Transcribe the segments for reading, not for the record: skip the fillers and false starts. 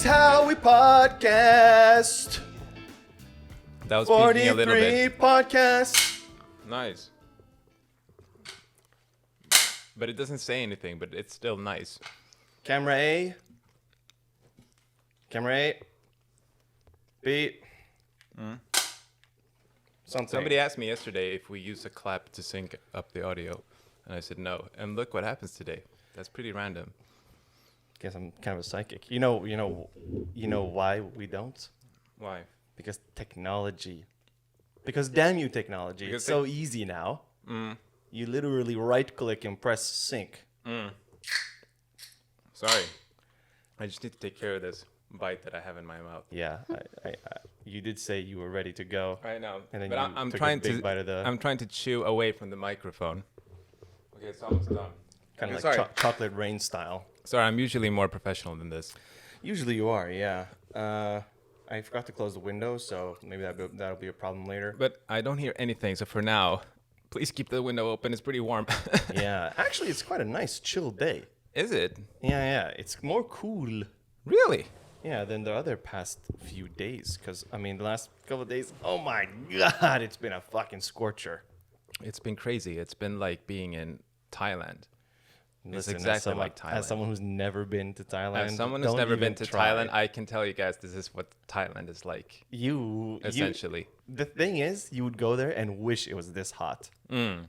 is how we podcast. That was peaking a little 43 bit. podcasts. Nice. But it doesn't say anything, but it's still nice. Camera A. Camera A. B. Something. Somebody asked me yesterday if we use a clap to sync up the audio, and I said no. And look what happens today. That's pretty random. Guess I'm kind of a psychic. You know why we don't? Why? Because technology. Because damn you, technology. Because it's so easy now. You literally right-click and press sync. Sorry. I just need to take care of this bite that I have in my mouth. Yeah, I you did say you were ready to go. I know. And then but you I'm took trying a big to bite of the I'm trying to chew away from the microphone. Okay, it's almost done. kind of Okay, like chocolate rain style. Sorry, I'm usually more professional than this. Usually you are, yeah. I forgot to close the window, so maybe that'll be a problem later. But I don't hear anything, so for now, please keep the window open. It's pretty warm. Yeah, actually, it's quite a nice, chill day. Is it? Yeah, it's more cool. Really? Yeah, than the other past few days. Because, I mean, the last couple of days, oh my God, it's been a fucking scorcher. It's been crazy. It's been like being in Thailand. Listen, exactly like Thailand. As someone who's never been to Thailand, As someone who's don't never even been to try. Thailand, I can tell you guys this is what Thailand is like, essentially. The thing is, you would go there and wish it was this hot,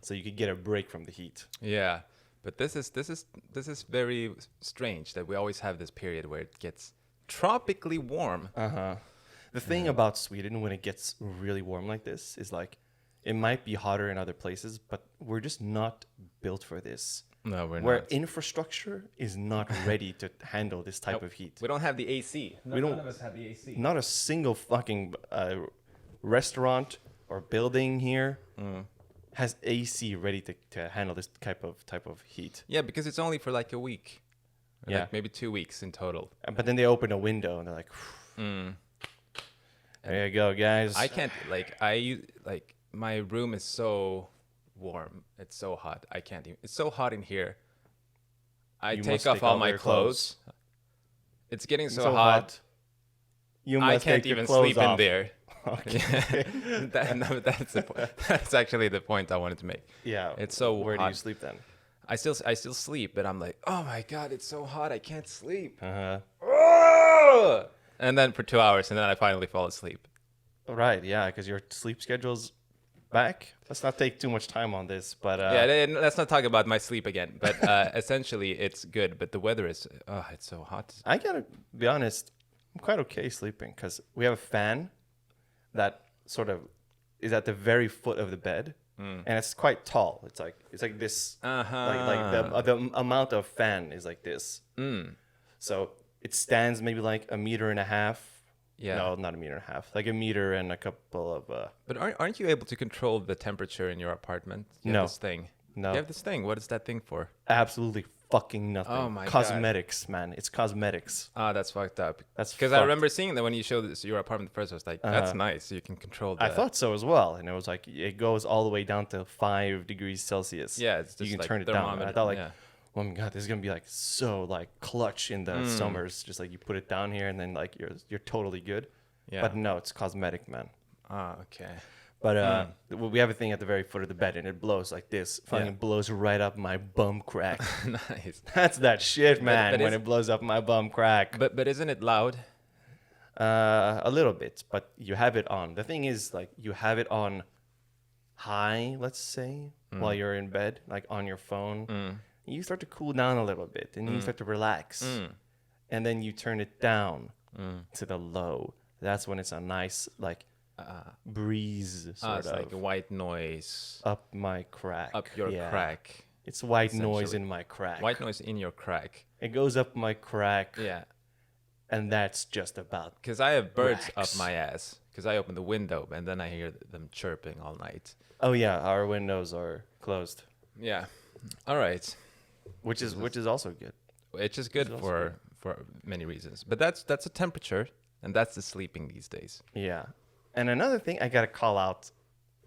so you could get a break from the heat. Yeah, but this is very strange that we always have this period where it gets tropically warm. The thing about Sweden when it gets really warm like this is like, it might be hotter in other places, but we're just not built for this. No, we're Where not. infrastructure is not ready to handle this type of heat. We don't have the AC. None of us have the AC. Not a single fucking restaurant or building here has AC ready to handle this type of heat. Yeah, because it's only for like a week. Or Yeah. like maybe 2 weeks in total. But then they open a window and they're like, there you go, guys. I can't like my room is so warm. It's so hot. I can't even. It's so hot in here. I You take must off take all off my your clothes. It's getting so hot. You I must can't take your even clothes sleep in off. there. Okay. That's actually the point I wanted to make. Yeah. It's so Where do hot. you sleep then? I still sleep, but I'm like, oh my god, it's so hot. I can't sleep. Uh-huh. And then for 2 hours, and then I finally fall asleep. Right, yeah, because your sleep schedule's back. Let's not take too much time on this, but Let's not talk about my sleep again. But essentially, it's good. But the weather is, it's so hot. I gotta be honest, I'm quite okay sleeping because we have a fan that sort of is at the very foot of the bed, and it's quite tall. It's like this, like the amount of fan is like this. So it stands maybe like 1.5 meters. Yeah. No, not 1.5 meters. Like 1 meter and a couple of. But aren't you able to control the temperature in your apartment? You have No. this thing. No. You have this thing. What is that thing for? Absolutely fucking nothing. Oh my God. Cosmetics, man. It's cosmetics. That's fucked up. That's because I fucked. remember seeing that when you showed this, your apartment first. I was like, that's nice. You can control that. I thought so as well, and it was like it goes all the way down to 5 degrees Celsius. Yeah, it's just you can like turn it down. And I thermometer, thought like, yeah. oh my god, this is gonna be like so like clutch in the summers. Just like you put it down here, and then like you're totally good. Yeah. But no, it's cosmetic, man. Okay. But we have a thing at the very foot of the bed, and it blows like this. Fucking blows right up my bum crack. Nice. That's that shit, man. but when is- it blows up my bum crack. But isn't it loud? A little bit, but you have it on. The thing is, like, you have it on high, let's say, while you're in bed, like on your phone. You start to cool down a little bit, and then you start to relax. And then you turn it down to the low. That's when it's a nice, like, breeze sort It's of like white noise up my crack. up your Yeah. crack. It's white noise essentially. in my crack. White noise in your crack. It goes up my crack, Yeah. and that's just about. Because I have birds Wax. up my ass. Because I open the window and then I hear them chirping all night. Oh yeah, our windows are closed, Yeah. All right. which is also good. Which is good also for many reasons. But that's a temperature, and that's the sleeping these days. Yeah. And another thing I gotta call out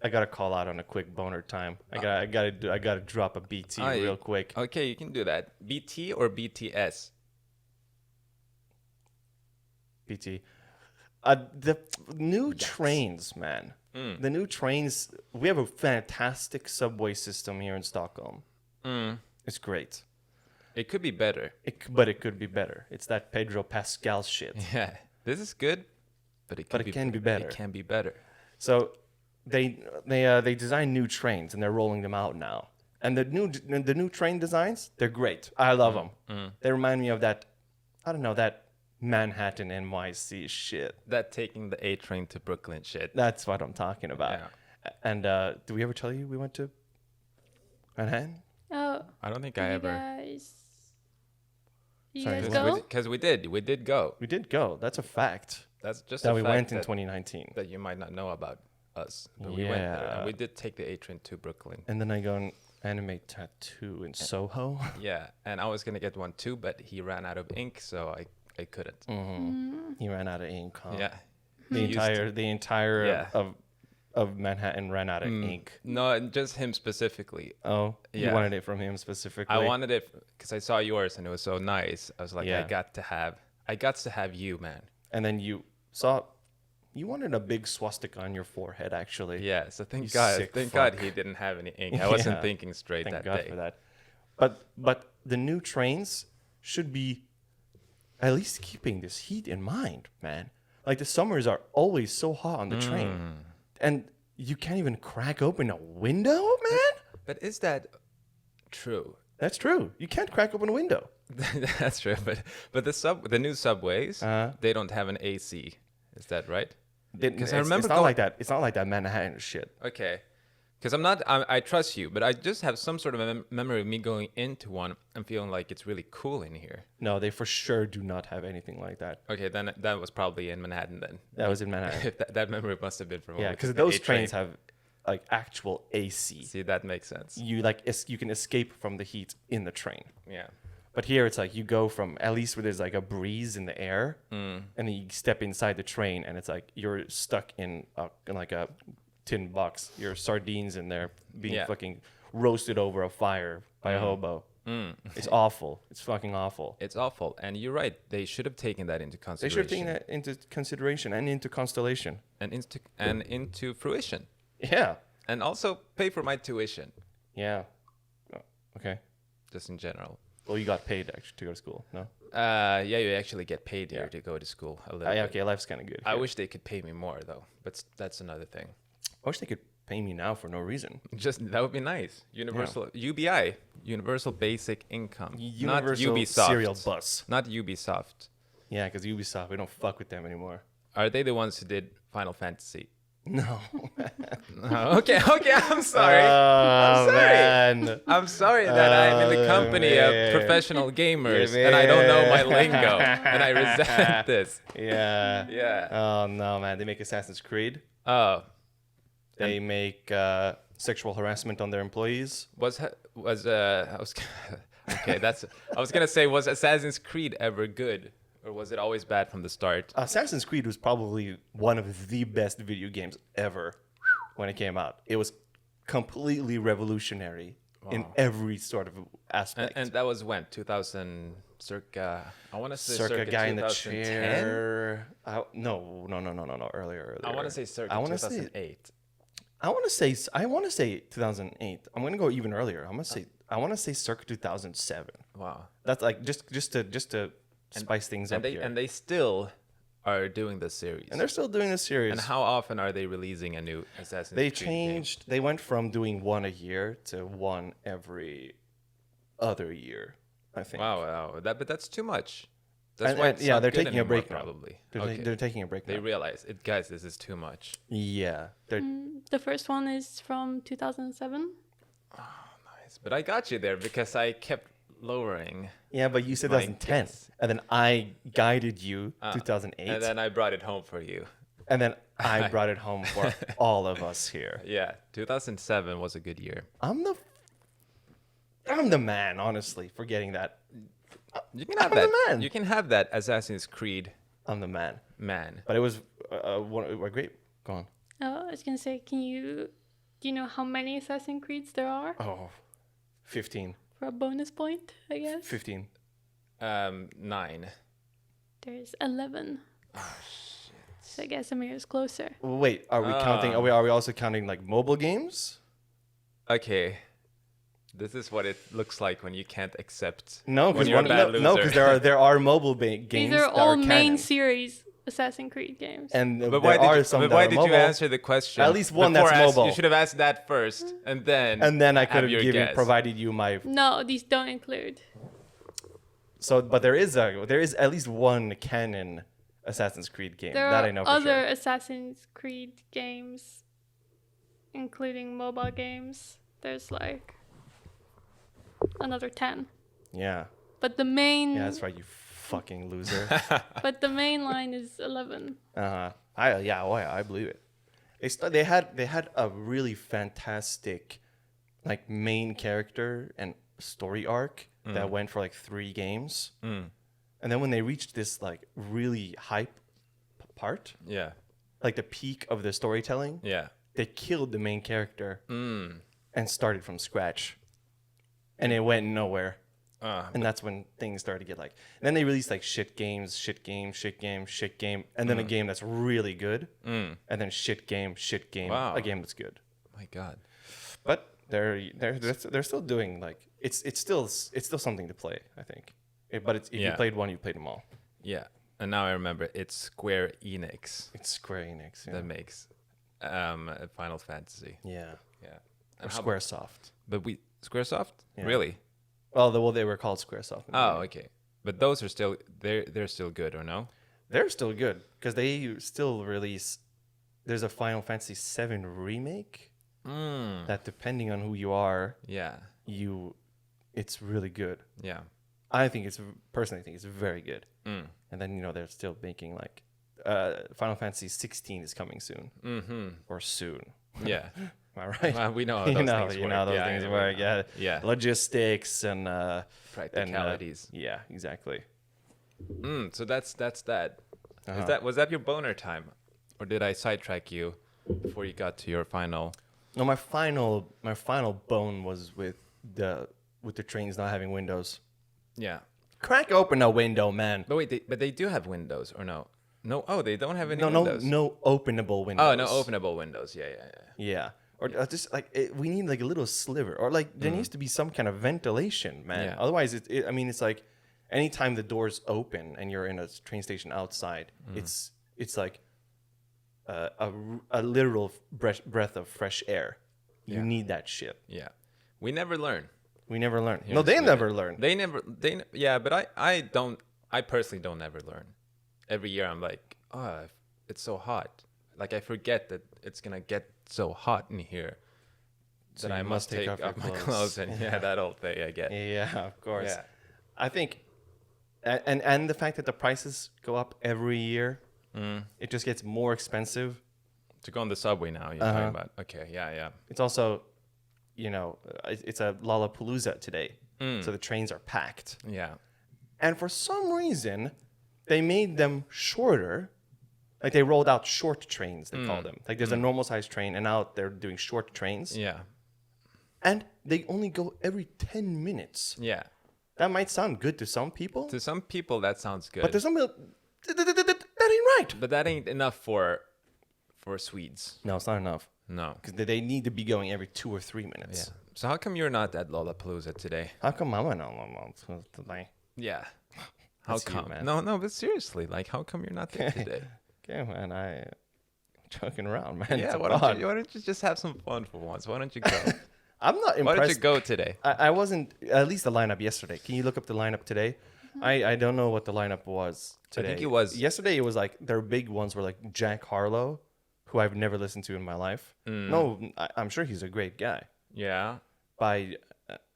on a quick boner time. I gotta drop a BT real quick. Okay, you can do that. BT or BTS? PT. The new trains, man. The new trains. We have a fantastic subway system here in Stockholm. It's great. It could be better. But it could be better. It's that Pedro Pascal shit. Yeah, this is good, but it can be better. It can be better. So they design new trains and they're rolling them out now. And the new train designs, they're great. I love them. They remind me of that, I don't know, that Manhattan NYC shit. That taking the A train to Brooklyn shit. That's what I'm talking about. Yeah. And did we ever tell you we went to Manhattan? Oh, I don't think I ever. You Sorry, guys what? go? Because we did go. We did go. That's a fact. That's just That a we fact went in that, 2019. that you might not know about us. But we went there, Yeah. and we did take the A train to Brooklyn. And then I go and animate tattoo in Soho. Yeah, and I was gonna get one too, but he ran out of ink, so I couldn't. He ran out of ink. Huh? Yeah. The entire Yeah. of Manhattan ran out of ink. No, and just him specifically. Oh, you Yeah. wanted it from him specifically. I wanted it because I saw yours and it was so nice. I was like, Yeah. I got to have you, man. And then you wanted a big swastika on your forehead, actually. Yeah. So thank You God, sick thank fuck. God he didn't have any ink. I wasn't Yeah. thinking straight Thank that God day. for that. But the new trains should be at least keeping this heat in mind, man. Like the summers are always so hot on the train, and you can't even crack open a window, man. But is that true? That's true. You can't crack open a window. That's true. But the new subways, they don't have an AC. Is that right? Because I remember it's not going- like that. It's not like that Manhattan shit. Okay. Because I trust you, but I just have some sort of a memory of me going into one and feeling like it's really cool in here. No, they for sure do not have anything like that. Okay, then that was probably in Manhattan then. That was in Manhattan. If that memory must have been from Yeah, over because the those A train. trains have like actual AC. See, that makes sense. You you can escape from the heat in the train. Yeah. But here it's like you go from at least where there's like a breeze in the air, and then you step inside the train, and it's like you're stuck in like a tin box. Your sardines in there being fucking roasted over a fire by a hobo. It's awful. It's fucking awful. It's awful. And you're right. They should have taken that into They consideration. should have taken that into consideration and into constellation. And into fruition. Yeah. And also pay for my tuition, Yeah. Oh, okay. just in general. Well, you got paid actually to go to school. No. Yeah, you actually get paid here to go to school a little Yeah. bit. Okay. Life's kind of good. I here. wish they could pay me more though, but that's another thing. I wish they could pay me now for no reason. Just that would be nice. Universal UBI, Universal Basic Income, Universal not Ubisoft. serial bus. Not Ubisoft. Yeah, because Ubisoft, we don't fuck with them anymore. Are they the ones who did Final Fantasy? No. Oh, okay, I'm sorry. Oh, sorry. man. I'm sorry that I'm in the company of man. professional gamers and I don't know my lingo and I resent this. Yeah. Yeah. Oh, no, man. They make Assassin's Creed. Oh, They make sexual harassment on their employees. I was okay. I was gonna say, was Assassin's Creed ever good, or was it always bad from the start? Assassin's Creed was probably one of the best video games ever when it came out. It was completely revolutionary in every sort of aspect. And that was when 2000 circa. I want to say circa guy in the 2010? chair. No. Earlier. I want to say circa I wanna say- 2008. I want to say 2008. I'm gonna go even earlier. I want to say circa 2007. Wow. That's like just to spice things up here. And they still are doing this series. And they're still doing this series. And how often are they releasing a new Assassin's They Creed game? changed. They went from doing one a year to one every other year. I think. Wow. But that's too much. That's And- why and- it's yeah, not they're good taking a anymore, break now. probably. They're taking a break They now. realize it, guys. This is too much. Yeah. They're The first one is from 2007. Nice. But I got you there because I kept lowering. yeah, but you said My 2010, guess. and then I guided you 2008, And then I brought it home for you. I brought it home for all of us here. Yeah, 2007 was a good year. I'm the man, honestly, for getting that. You can have I'm the that. man. You can have that Assassin's Creed I'm the man. man. But it was a great. Go on. I was gonna say, do you know how many Assassin's Creeds there are? Oh, 15. For a bonus point, I guess. 15. 9. There's 11. So I guess Emir is closer. Wait, are we counting? Are we also counting like mobile games? Okay. This is what it looks like when you can't accept. No, when because you're a bad loser. there are mobile games These are that all are main canon. series Assassin's Creed games. And But there why are did some you, that why are did mobile. you answer the question? At least one before that's ask- mobile. You should have asked that first, and then And I could your have guess. provided you my. No, these don't include. So, but there is at least one canon Assassin's Creed game There that are I know for other sure. Assassin's Creed games, including mobile games. There's like another 10. Yeah, But the main yeah, that's right, you fucking loser. but the main line is 11. I believe it. They had a really fantastic, like, main character and story arc that went for like 3 games, and then when they reached this like really hype part, Yeah. like the peak of the storytelling, Yeah. they killed the main character and started from scratch, and it went nowhere. And that's when things started to get like. And then they released like shit game, and then a game that's really good, and then shit game, Wow. a game that's good. My God. But they're still doing like it's still something to play. I think, if you Yeah. played one, you played them all. Yeah. And now I remember it's Square Enix It's Square Enix, yeah, that makes Final Fantasy. yeah, Yeah. or And how- SquareSoft. But Squaresoft? Yeah. Really? Well, they were called SquareSoft. Oh, okay. But those are still they're still good, or no? They're still good because they still release. There's a Final Fantasy VII remake that, depending on who you are, Yeah. it's really good. Yeah. I personally think it's very good. And then they're still making like Final Fantasy 16 is coming soon, or soon. Yeah. Am I right? Well, we know how those things work. You know those things we work. know. Yeah, Yeah. logistics and Practicalities. yeah, exactly. So that's that. Uh-huh. Was that your boner time, or did I sidetrack you before you got to your final? No, my final bone was with the trains not having windows. Yeah. Crack open a window, man. But wait, they do have windows, or no? No. Oh, they don't have any No, windows. no openable windows. Oh, no openable windows. Yeah. Yeah. Or just like we need like a little sliver, or like there needs to be some kind of ventilation, man. Yeah. Otherwise, it's like anytime the doors open and you're in a train station outside, it's like a literal breath of fresh air. You Yeah. need that shit. Yeah. We never learn. We never learn. Here No, in they Sweden. never learn. Yeah, but I personally don't ever learn. Every year I'm like, oh, it's so hot. Like I forget that it's gonna get so hot in here So that I you must take off your my clothes and that old thing I get. Yeah, of course. Yeah. I think, and the fact that the prices go up every year, it just gets more expensive. To go on the subway now, you're talking about. Okay, yeah. It's also, it's a Lollapalooza today, so the trains are packed. Yeah. And for some reason, they made them shorter. Like they rolled out short trains, they call them. Like there's a normal size train, and now they're doing short trains. Yeah. And they only go every 10 minutes. Yeah. That might sound good to some people, To some people that sounds good. but there's some people, that ain't right. But that ain't enough for Swedes. No, it's not enough. No. Because they need to be going every 2 or 3 Yeah. minutes. So how come you're not at Lollapalooza today? How come I'm on today? Yeah. How That's you, come? man. No, but seriously, like how come you're not there today? Okay, man, I'm joking around, man. Yeah, It's why fun. don't you just have some fun for once? Why don't you go? I'm not Why don't you impressed. go today? I wasn't, at least the lineup yesterday. Can you look up the lineup today? I don't know what the lineup was today. I think it was Yesterday, it was like, their big ones were like Jack Harlow, who I've never listened to in my life. No, I'm sure he's a great guy. Yeah. But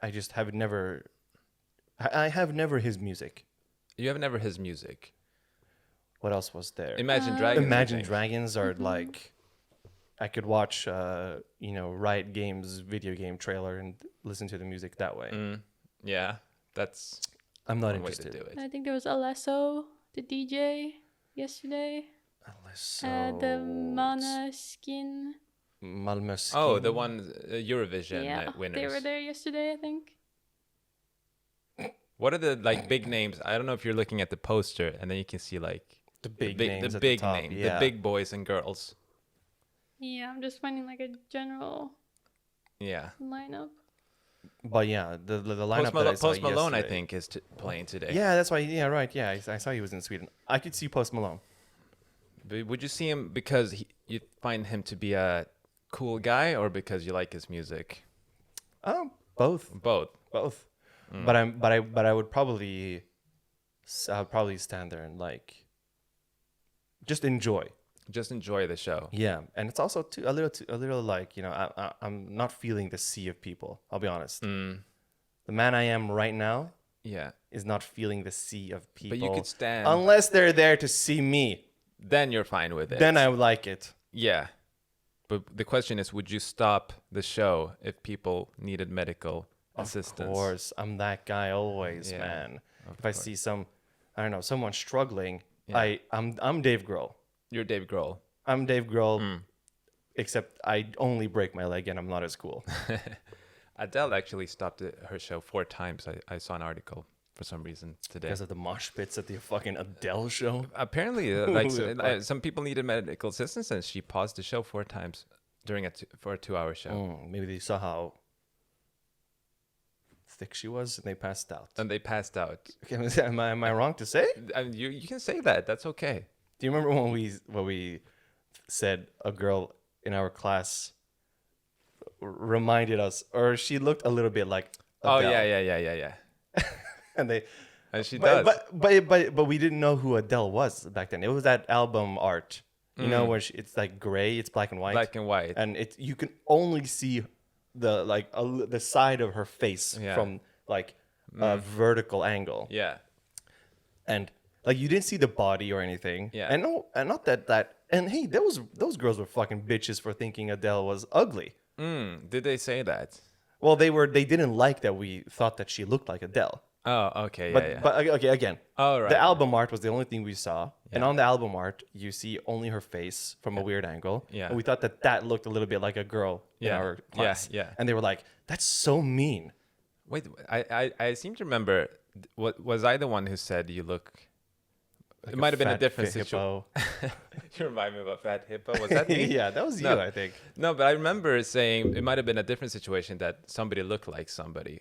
I just have never, I have never his music. You have never his music. What else was there? Imagine Dragons. I Imagine think. Dragons are like, I could watch, Riot Games video game trailer and listen to the music that way. Yeah, that's I'm not one way to interested. do it. I think there was Alesso, the DJ, yesterday. The Mana Skin. Malmö Oh, Skin. the one Eurovision Yeah, winners. they were there yesterday, I think. What are the like big names? I don't know if you're looking at the poster and then you can see like The big the names at big the top. name, Yeah. the big boys and girls. Yeah, I'm just finding like a general Yeah. lineup. But yeah, the lineup that I saw Post Malone, I yesterday- think, is playing today. Yeah, that's why. Yeah, right. Yeah, I saw he was in Sweden. I could see Post Malone. But would you see him because you find him to be a cool guy, or because you like his music? Both. Both. But I would probably, I'd probably stand there and like, just enjoy. Just enjoy the show. Yeah, and it's also a little like, you know, I'm not feeling the sea of people. I'll be honest. The man I am right now Yeah. is not feeling the sea of people. But you could stand. unless they're there to see me. Then you're fine with it. Then I would like it. Yeah. But the question is, would you stop the show if people needed medical assistance? Of course, I'm that guy always, Yeah, man. of If I course. see someone struggling, Yeah. I'm Dave Grohl. You're Dave Grohl. I'm Dave Grohl, except I only break my leg and I'm not as cool. Adele actually stopped her show 4 times. I saw an article for some reason today. Because of the mosh pits at the fucking Adele show. Apparently, Who the fuck? some people needed medical assistance, and she paused the show 4 times for a 2-hour show. Maybe they saw how thick she was and they passed out. And they passed out. Okay, am I wrong to say? I mean, you can say that. That's okay. Do you remember when we said a girl in our class reminded us, or she looked a little bit like Adele? Oh yeah. And they, And she does. but we didn't know who Adele was back then. It was that album art, you know, where it's like gray, it's black and white, Black and white. and you can only see the the side of her face Yeah. from like a vertical angle, Yeah. and like you didn't see the body or anything. Yeah. And no, and not that. And hey, those girls were fucking bitches for thinking Adele was ugly. Did they say that? Well, they didn't like that we thought that she looked like Adele. Oh, okay. But Yeah. but okay, again, Oh, right. the album art was the only thing we saw, and Yeah. on the album art you see only her face from a weird angle. Yeah. And we thought that looked a little bit like a girl in Yeah. our class. Yeah. And they were like, "That's so mean." Wait, I seem to remember. What was I the one who said you look? Like it might have been a fat different fit situation. hippo. You remind me of a fat hippo. Was that me? Yeah, that was you, No. I think. No, but I remember saying it might have been a different situation that somebody looked like somebody,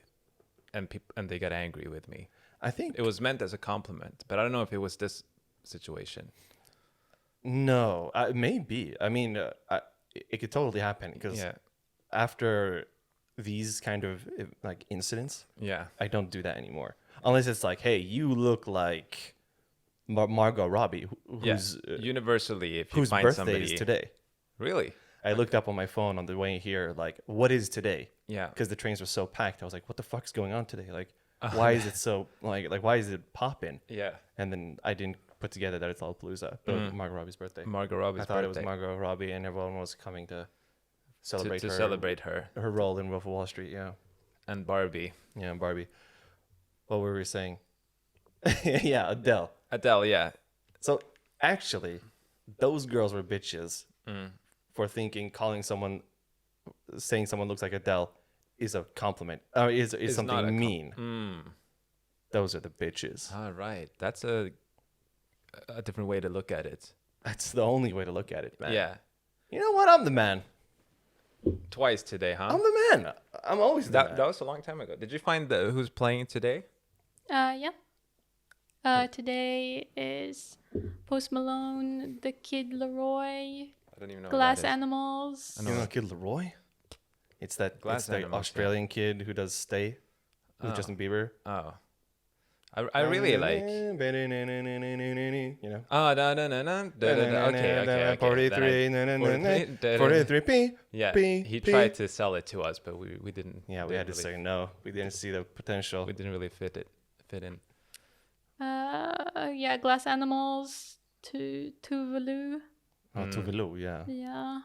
and they got angry with me. I think It was meant as a compliment, but I don't know if it was this situation. no, maybe. I mean, it could totally happen because Yeah, after these kind of like incidents, yeah. I don't do that anymore. Unless it's like, hey, you look like Margot Robbie, who's Universally, if you whose find birthday somebody is today. really, I looked up on my phone on the way here, like, what is today? yeah, Because the trains were so packed. I was like, what the fuck's going on today? Like, why is it so like why is it popping? yeah. And then I didn't put together that it's Lollapalooza, but it was Margot Robbie's birthday. Margot Robbie's I thought birthday. it was Margot Robbie, and everyone was coming to celebrate to her celebrate her her role in Wolf of Wall Street. Yeah, and Barbie. yeah, and Barbie. What were we saying? Yeah, Adele. Adele, yeah. So actually, those girls were bitches Mm. for saying someone looks like Adele is a compliment. Is It's not a something mean. Mm. Those are the bitches. All right, that's a different way to look at it. That's the only way to look at it, man. Yeah, You know what? I'm the man. twice today, huh? I'm the man. I'm always the man. That was a long time ago. Did you find who's playing today? Yeah. Today is Post Malone, The Kid Leroy, I don't even know. Glass what that is. Animals. You know Kid Leroy? It's that Glass it's the Animals, yeah. Australian kid who does Stay with Oh. Justin Bieber. Oh, I really like. You know. Oh no. Okay. Party Then 3, 43 P. Yeah, P, he P. tried to sell it to us, but we didn't. Yeah, we had to say no. We didn't see the potential. We didn't really fit in. Yeah, Glass Animals, Tuvalu. Oh, Tuvalu, yeah. Yeah.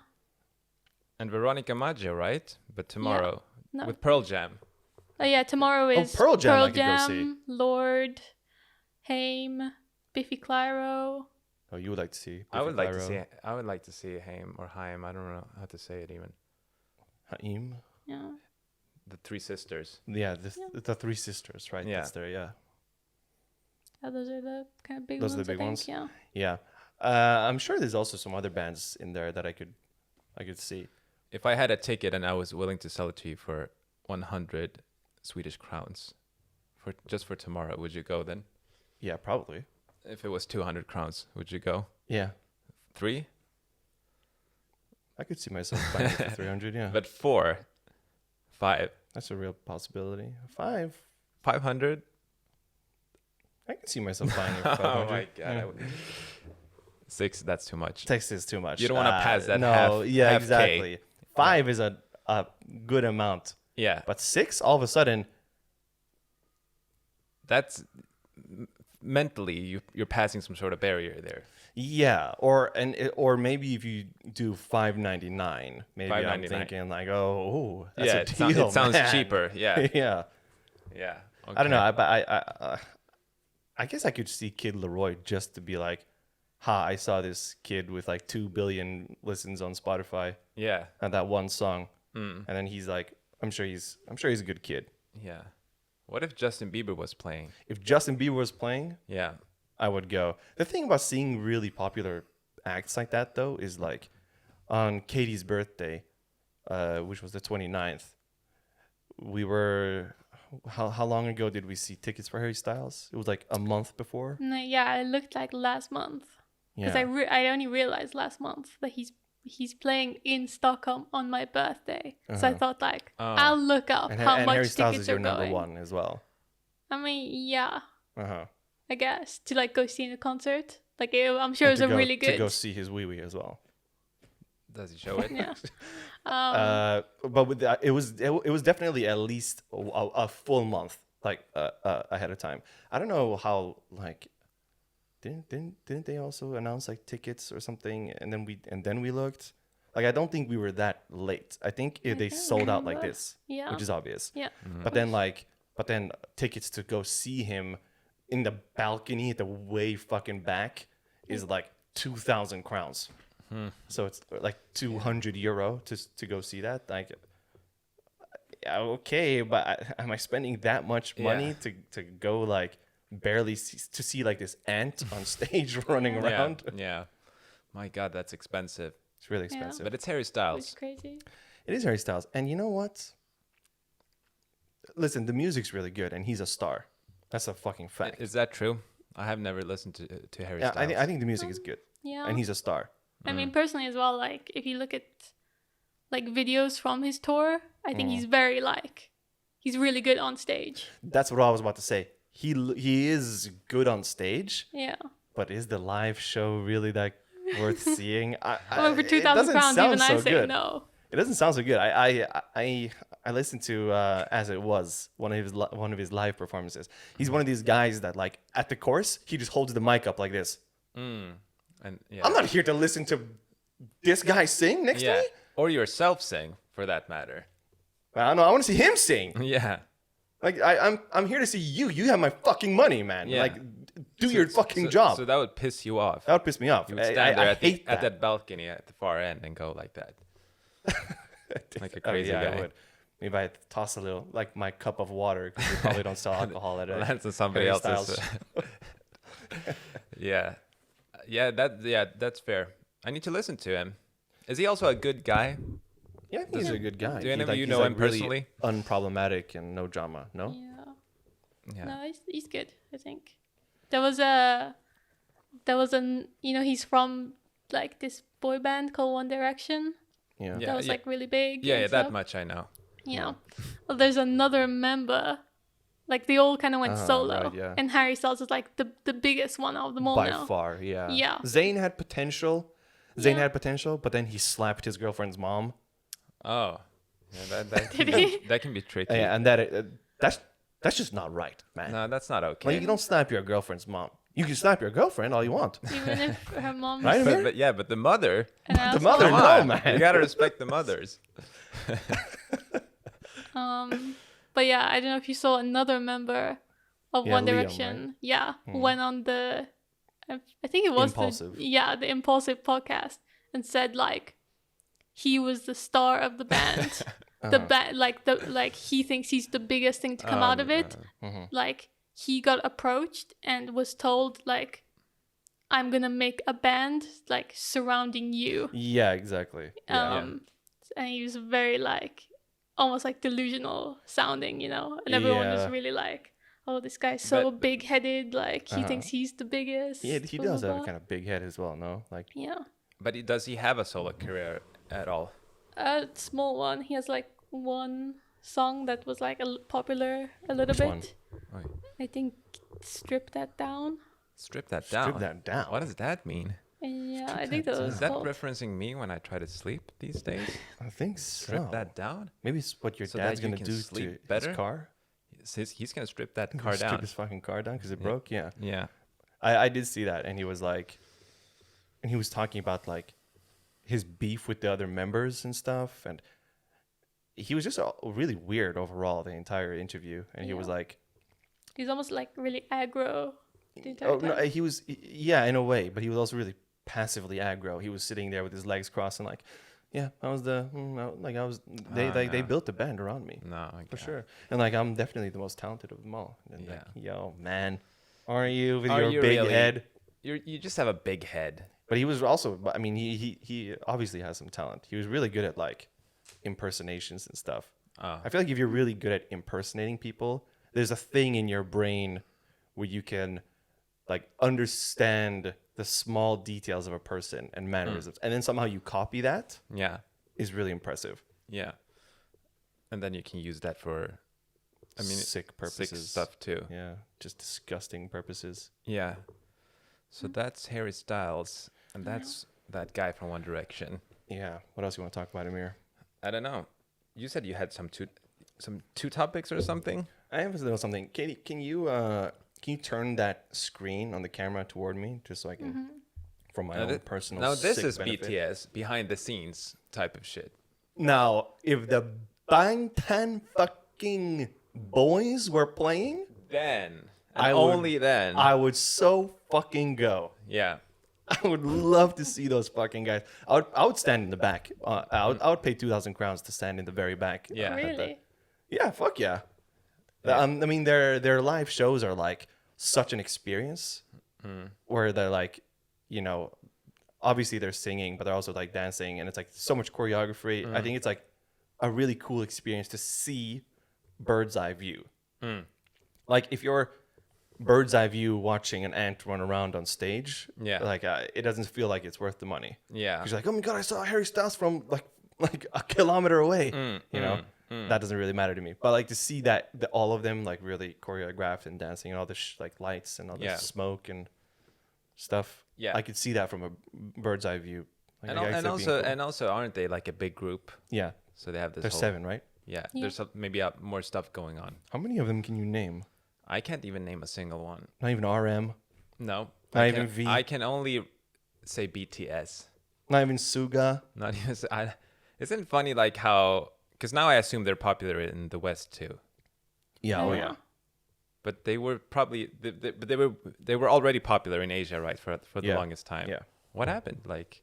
And Veronica Maggio, right? But tomorrow No. with Pearl Jam. Oh yeah, tomorrow is Pearl Jam I could go see. Lord, Haim, Biffy Clyro. Oh, you would like to see? I would Biffy like to Clyro. see. I would like to see Haim or Haim. I don't know how to say it even. Haim. Yeah. The three sisters. Yeah, the three sisters, right? Yeah. That's there, yeah. Yeah, those are the kind of big Those are ones. the big I think. ones? Yeah. Yeah. I'm sure there's also some other bands in there that I could see. If I had a ticket and I was willing to sell it to you for 100 Swedish crowns for tomorrow, would you go then? Yeah, probably. If it was 200 crowns, would you go? Yeah. 3? I could see myself buying it for 300, yeah. But 4, 5, That's a real possibility. 5. 500? I can see myself buying it for 500. Oh my god. Yeah. 6, that's too much. Text is too much. You don't want to pass that no, half. yeah, half exactly. K. 5 is a good amount. Yeah. But 6, all of a sudden, That's mentally you're passing some sort of barrier there. yeah. Or maybe if you do 5.99, maybe I'm $5.99. thinking like, oh, that's Yeah, a deal, it sounds man. cheaper. Yeah. Yeah. Yeah. I don't know. Okay. I guess I could see Kid Leroy just to be like, ha, I saw this kid with like 2 billion listens on Spotify Yeah. and that one song. Mm. And then he's like, I'm sure he's a good kid. Yeah. What if Justin Bieber was playing? If Justin Bieber was playing, Yeah. I would go. The thing about seeing really popular acts like that though is like on Katie's birthday, which was the 29th, we were how long ago did we see tickets for Harry Styles? It was like a month before. No, yeah, it looked like last month. Because Yeah. I only realized last month that he's playing in Stockholm on my birthday. So I thought like I'll look up and, how and much Harry Styles tickets is your are number going. one as well. I mean, yeah, Uh-huh. I guess to like go see in a concert. Like I'm sure it's a really good. To go see his wee wee as well. Does he show it? Yeah. But with that, it was definitely at least a full month like ahead of time. I don't know how like didn't they also announce like tickets or something and then we looked. Like I don't think we were that late. I think they don't sold out like remember. this, Yeah. which is obvious. Yeah. But then tickets to go see him in the balcony at the way fucking back is like 2,000 crowns. So it's like 200 euro to go see that. Like, yeah, okay, but am I spending that much money to go like barely to see like this ant on stage running around? Yeah. My God, that's expensive. It's really expensive. But it's Harry It's Styles. crazy. It is Harry Styles, and you know what? Listen, the music's really good, and he's a star. That's a fucking fact. Is that true? I have never listened to Harry Yeah, Styles. I think the music is good, Yeah. and he's a star. I mean, personally as well, like, if you look at, like, videos from his tour, I think he's very, like, he's really good on stage. That's what I was about to say. He is good on stage, Yeah. but is the live show really that worth seeing? I mean, for it 2,000 doesn't crowns, sound even I so say good. no. It doesn't sound so good. I listened to As It Was, one of his live performances. He's one of these guys that like at the chorus he just holds the mic up like this. And yeah. I'm not here to listen to this guy sing next to me. Or yourself sing, for that matter. I don't know. I want to see him sing. Yeah. Like I'm here to see you. You have my fucking money, man. Yeah. Like do your fucking job. So that would piss you off. That would piss me off. You would stand there I at, hate at that balcony at the far end and go like that. Like a crazy guy. I would. Maybe I'd toss a little, like my cup of water, because they probably don't sell alcohol at it. That's somebody Harry else's. Styles. That's fair. I need to listen to him. Is he also a good guy? Yeah, I think he's a good guy. Do any of you he's, know him really personally? Unproblematic and no drama. No. Yeah. No, he's good, I think. There was an, he's from, like, this boy band called One Direction. Yeah. That was, like, really big. Yeah, and that stuff. much I know. Yeah. Well, there's another member. Like, they all kind of went solo. right, yeah. And Harry Styles is, like, the biggest one of them all By now. far, yeah. Yeah. Zayn had potential. But then he slapped his girlfriend's mom. Oh. Yeah, that Did he? that can be tricky. Yeah, and that's just not right, man. No, that's not okay. Like, you don't slap your girlfriend's mom. You can slap your girlfriend all you want. Even if her mom's... Right? but the mother. an The asshole. mother, Come no, on, man. you gotta respect the mothers. But yeah, I don't know if you saw another member of Yeah, One Liam, Direction. right? Yeah, went on the, I think it was Impulsive. the Impulsive podcast and said like he was the star of the band. The band, like he thinks he's the biggest thing to come out of it. Like he got approached and was told like, I'm gonna make a band like surrounding you. Yeah, exactly. Yeah. And he was very like almost like delusional sounding, you know, and everyone was Yeah. really like, oh, this guy's so But- big-headed, like he thinks he's the biggest. He blah, does blah, have a blah. kind of big head as well, no? Like, Yeah. But does he have a solo career at all? A small one. He has like one song that was like popular a little Which bit. one? Wait, I think Strip That Down. strip that down. strip that down. What does that mean? Yeah, I think that was Is that called. referencing me when I try to sleep these days? I think so. Strip that down? Maybe it's what your So dad's that you gonna can do sleep to better? his car. He's gonna strip that He's car gonna strip down. his fucking car down because it broke. Yeah. Yeah. I did see that, and he was like, and he was talking about like his beef with the other members and stuff, and he was just really weird overall the entire interview. And he was Yeah. like, He's almost like really aggro the entire oh time. no, he was, yeah, in a way, but he was also really passively aggro. He was sitting there with his legs crossed and like, yeah, I was the like I was they no. built a band around me. No, For sure. And like I'm definitely the most talented of them all. And like, yo, man, aren't you with Are your you big really? head? You just have a big head. But he was also, I mean, he obviously has some talent. He was really good at like impersonations and stuff. Oh. I feel like if you're really good at impersonating people, there's a thing in your brain where you can like understand the small details of a person and mannerisms, and then somehow you copy that Yeah. is really impressive. Yeah. And then you can use that for, I mean, sick purposes. sick stuff too. Yeah, just disgusting purposes. Yeah. So that's Harry Styles, and that's that guy from One Direction. Yeah. What else you want to talk about, Emir? I don't know. You said you had some two topics or something. I have a little something. Katie, can you turn that screen on the camera toward me just so I can, from my own personal. Now this sick is benefit? BTS behind the scenes type of shit. Now, if the Bangtan fucking boys were playing, Then I and would- only then. I would so fucking go. Yeah. I would love to see those fucking guys. I would stand in the back. I would pay 2,000 crowns to stand in the very back. Yeah. Really? Yeah, fuck yeah. Yeah. I mean, their live shows are like such an experience, where they're like, you know, obviously they're singing, but they're also like dancing, and it's like so much choreography. I think it's like a really cool experience to see bird's eye view. Like if you're bird's eye view watching an ant run around on stage, Yeah. like it doesn't feel like it's worth the money. Yeah. Because you're like, oh my god, I saw Harry Styles from like a kilometer away. You know, that doesn't really matter to me. But like to see that all of them like really choreographed and dancing and all the like lights and all the Yeah. smoke and stuff. Yeah. I could see that from a bird's eye view. Like, And, I guess and that'd be also cool. and also aren't they like a big group? Yeah, So they have this there's whole, 7, right? Yeah. Yeah. There's maybe more stuff going on. How many of them can you name? I can't even name a single one. Not even RM. No. Not I even can, V? I can only say BTS. Not even Suga. Not even. Isn't it funny like how? Because now I assume they're popular in the West too. Yeah, oh Yeah. yeah. But they were probably they were already popular in Asia, right? For the Yeah. longest time. Yeah. What happened? Like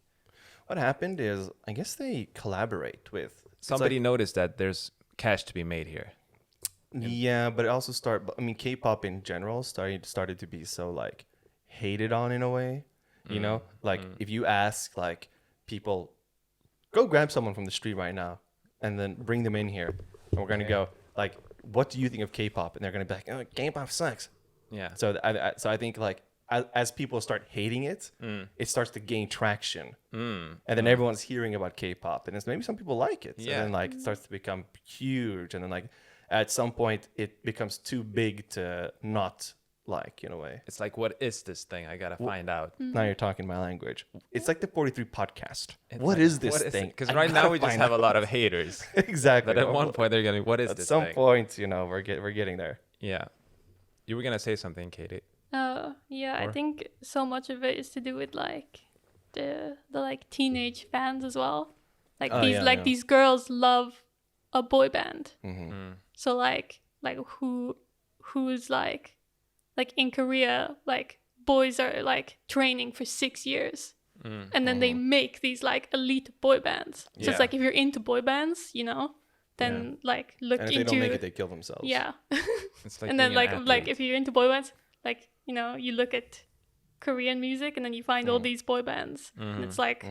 What happened is, I guess they collaborate with somebody noticed that there's cash to be made here. Yeah, but it also I mean, K-pop in general started to be so like hated on in a way. You know, like if you ask like people, go grab someone from the street right now, and then bring them in here, and we're gonna go like, what do you think of K-pop? And they're gonna be like, oh, K-pop sucks. Yeah. So I think like as people start hating it, it starts to gain traction, and then everyone's hearing about K-pop, and maybe some people like it, Yeah. and then like it starts to become huge, and then like at some point it becomes too big to not like in a way. It's like, what is this thing? I gotta find out. Now you're talking my language. It's like the 43 podcast. It's What like, is this thing? Because I right now gotta we just find have a out. lot of haters. Exactly. But at one point they're gonna, what is at this some thing? point, you know, we're getting there. Yeah. You were gonna say something, Katie. Yeah, Or- I think so much of it is to do with like the like teenage fans as well. Like Oh, yeah. these girls love a boy band. Mm-hmm. So like who's like in Korea, like boys are like training for 6 years. And then they make these like elite boy bands. So Yeah. it's like if you're into boy bands, you know, then like look And if into they don't make it, they kill themselves. yeah. It's like And then being an like athlete. if you're into boy bands, like you know you look at Korean music and then you find all these boy bands, and it's like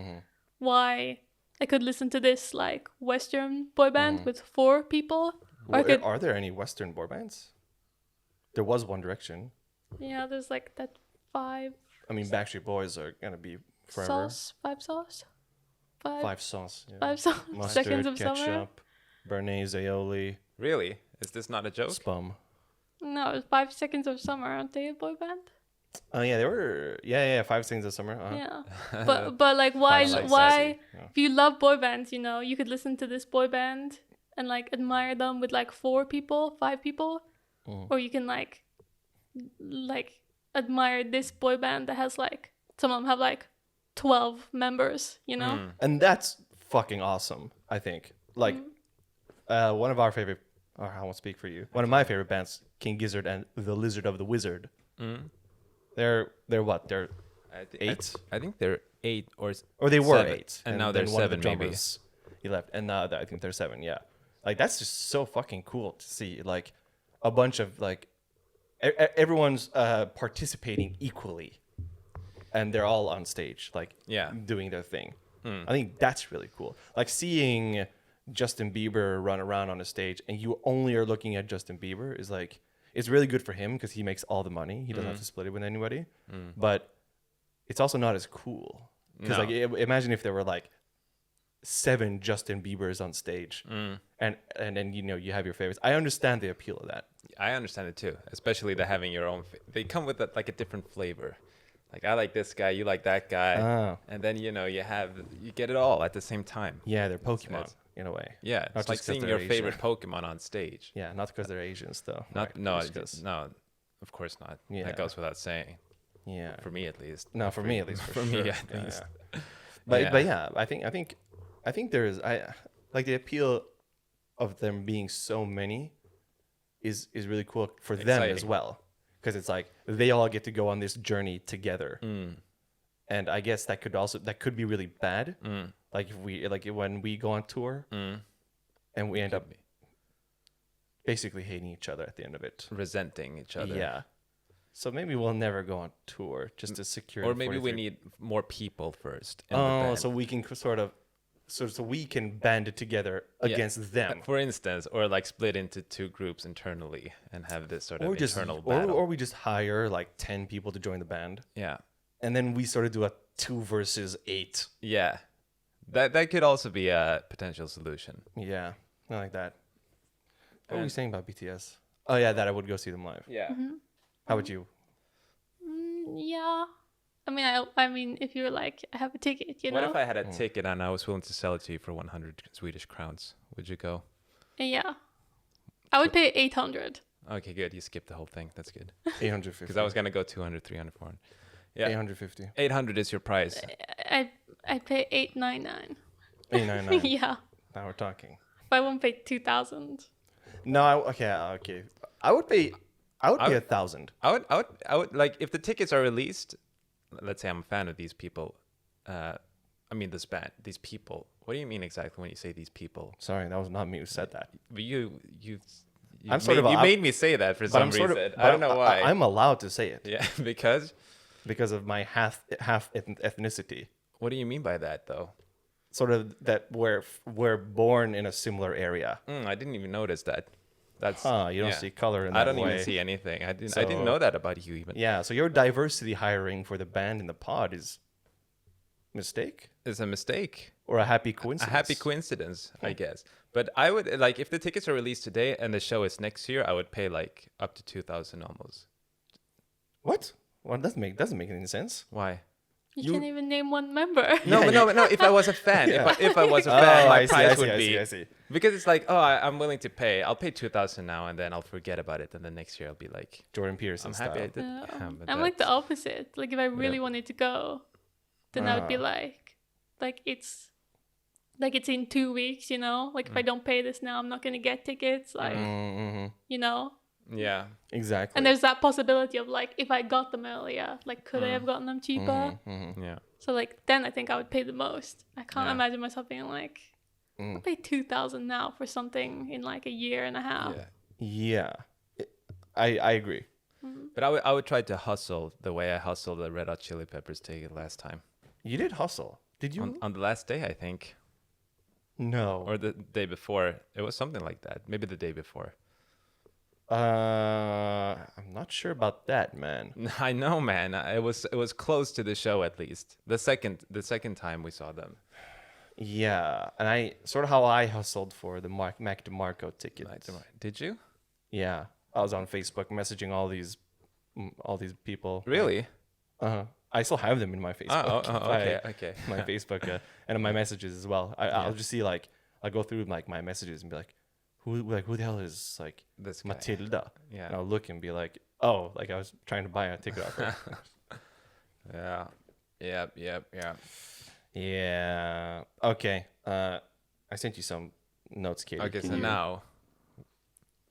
why I could listen to this like Western boy band with 4 people, or I could Are there any Western boy bands? There was One Direction. yeah. There's like that 5 I mean, Backstreet Boys are gonna be forever. sauce, 5 sauce, 5 5 sauce. Yeah. 5 sauce. Mustard, Seconds of ketchup, summer. Béarnaise, aioli, Really? Is this not a joke? spum. No, it's 5 seconds of summer. Aren't they a boy band? Oh yeah, they were. Yeah. 5 Seconds of Summer. Yeah, but like why Like why sassy, if you love boy bands, you know, you could listen to this boy band and like admire them with like 4 people, 5 people, or you can like admire this boy band that has like some of them have like 12 members, you know. And that's fucking awesome. I think. Like, one of our favorite. Or I won't speak for you. One of my favorite bands, King Gizzard and the Lizard of the Wizard. They're what? They're 8. I think they're 8 Or they were 7. 8, and now then they're one of the 7 maybe. drummers, he left, and now I think they're 7. Yeah, like that's just so fucking cool to see. Like a bunch of like everyone's participating equally, and they're all on stage, like doing their thing. I think that's really cool. Like seeing Justin Bieber run around on a stage, and you only are looking at Justin Bieber is like. It's really good for him because he makes all the money. He doesn't have to split it with anybody. But it's also not as cool. Because like imagine if there were like 7 Justin Biebers on stage, and then you know you have your favorites. I understand the appeal of that. I understand it too, especially the having your own. They come with like a different flavor. Like I like this guy, you like that guy, and then you know you get it all at the same time. Yeah, they're Pokemon That's- in a way. Yeah, Not it's like just 'cause seeing they're your Asian. favorite Pokemon on stage. Yeah, not because they're Asians though. Not Right, no, just 'cause- no, of course not. Yeah. That goes without saying. Yeah. For me at least. No, for me at least. For For me sure. at Yeah, least. yeah. But yeah, I think there is like the appeal of them being so many is really cool for them as Exciting. well, because it's like they all get to go on this journey together. And I guess that could be really bad. Like if when we go on tour and we end up basically hating each other at the end of it. Resenting each other. Yeah. So maybe we'll never go on tour just to secure. Or the maybe we 43 need more people first. In the Oh, band. so we can so we can band it together against them, For instance, or like split into 2 groups internally and have this sort or of just internal battle. or we just hire like 10 people to join the band, Yeah. and then we sort of do a 2 versus 8. Yeah. That could also be a potential solution. Yeah, I like that. What were we saying about BTS? Oh yeah, that I would go see them live. Yeah. How would you? Yeah. I mean, if you're like, I have a ticket, you What know? if I had a ticket and I was willing to sell it to you for 100 Swedish crowns? Would you go? Yeah. I would pay 800. Okay, good. You skipped the whole thing. That's good. 850. Because I was going to go 200, 300, 400. Yeah. 850. 800 is your price. I'd pay 899. 899. Yeah. Now we're talking. But I won't pay 2,000. No, okay. I would pay 1,000. I would like if the tickets are released. Let's say I'm a fan of these people. I mean this band, these people. What do you mean exactly when you say these people? Sorry, that was not me who said that. But you made me say that for But some I'm sort reason. of. I don't know why. I'm allowed to say it yeah, because because of my half ethnicity. what do you mean by that though? Sort of that we're born in a similar area. I didn't even notice that. That's You don't see color in that I don't way. even see anything. I didn't So- know that about you even. Yeah, so your diversity hiring for the band in the pod is mistake It's a mistake. or a happy A coincidence. happy coincidence, I guess. But I would like if the tickets are released today and the show is next year, I would pay like up to 2,000 almost. What? Well, it doesn't make any sense. Why? You can't even name one member. No, Yeah, but no. If I was a fan, Yeah. if I was a fan, my I price see, would be I see. because it's like, I'm willing to pay. I'll pay 2,000 now, and then I'll forget about it, and then next year I'll be like, Jordan Peterson I'm happy I style. did. Yeah, but I'm like the that's- opposite. Like if I really wanted to go, then I would be like it's in 2 weeks, you know. Like if I don't pay this now, I'm not gonna get tickets. Like you know. Yeah, Exactly. And there's that possibility of like if I got them earlier, like could I have gotten them cheaper? yeah. So like then I think I would pay the most. I can't Yeah. imagine myself being like I pay 2,000 now for something in like a year and a half. Yeah. I agree. But I would try to hustle the way I hustled the Red Hot Chili Peppers ticket last time. You did hustle. Did you? On the last day, I think. No. Or the day before. It was something like that. Maybe the day before. I'm not sure about that, man. I know, man. It was close to the show at least. The second time we saw them. Yeah, and I sort of how I hustled for the Mac DeMarco ticket. Did you? Yeah, I was on Facebook messaging all these people. Really? I still have them in my Facebook. Okay. My Facebook and in my messages as well. I'll just see like I'll go through like my messages and be like, who the hell is like This guy. Matilda? Yeah. And I'll look and be like, oh, like I was trying to buy a ticket off her. Yeah. Yep. Yeah. Okay. I sent you some notes, Katie. Okay, Can so you- now.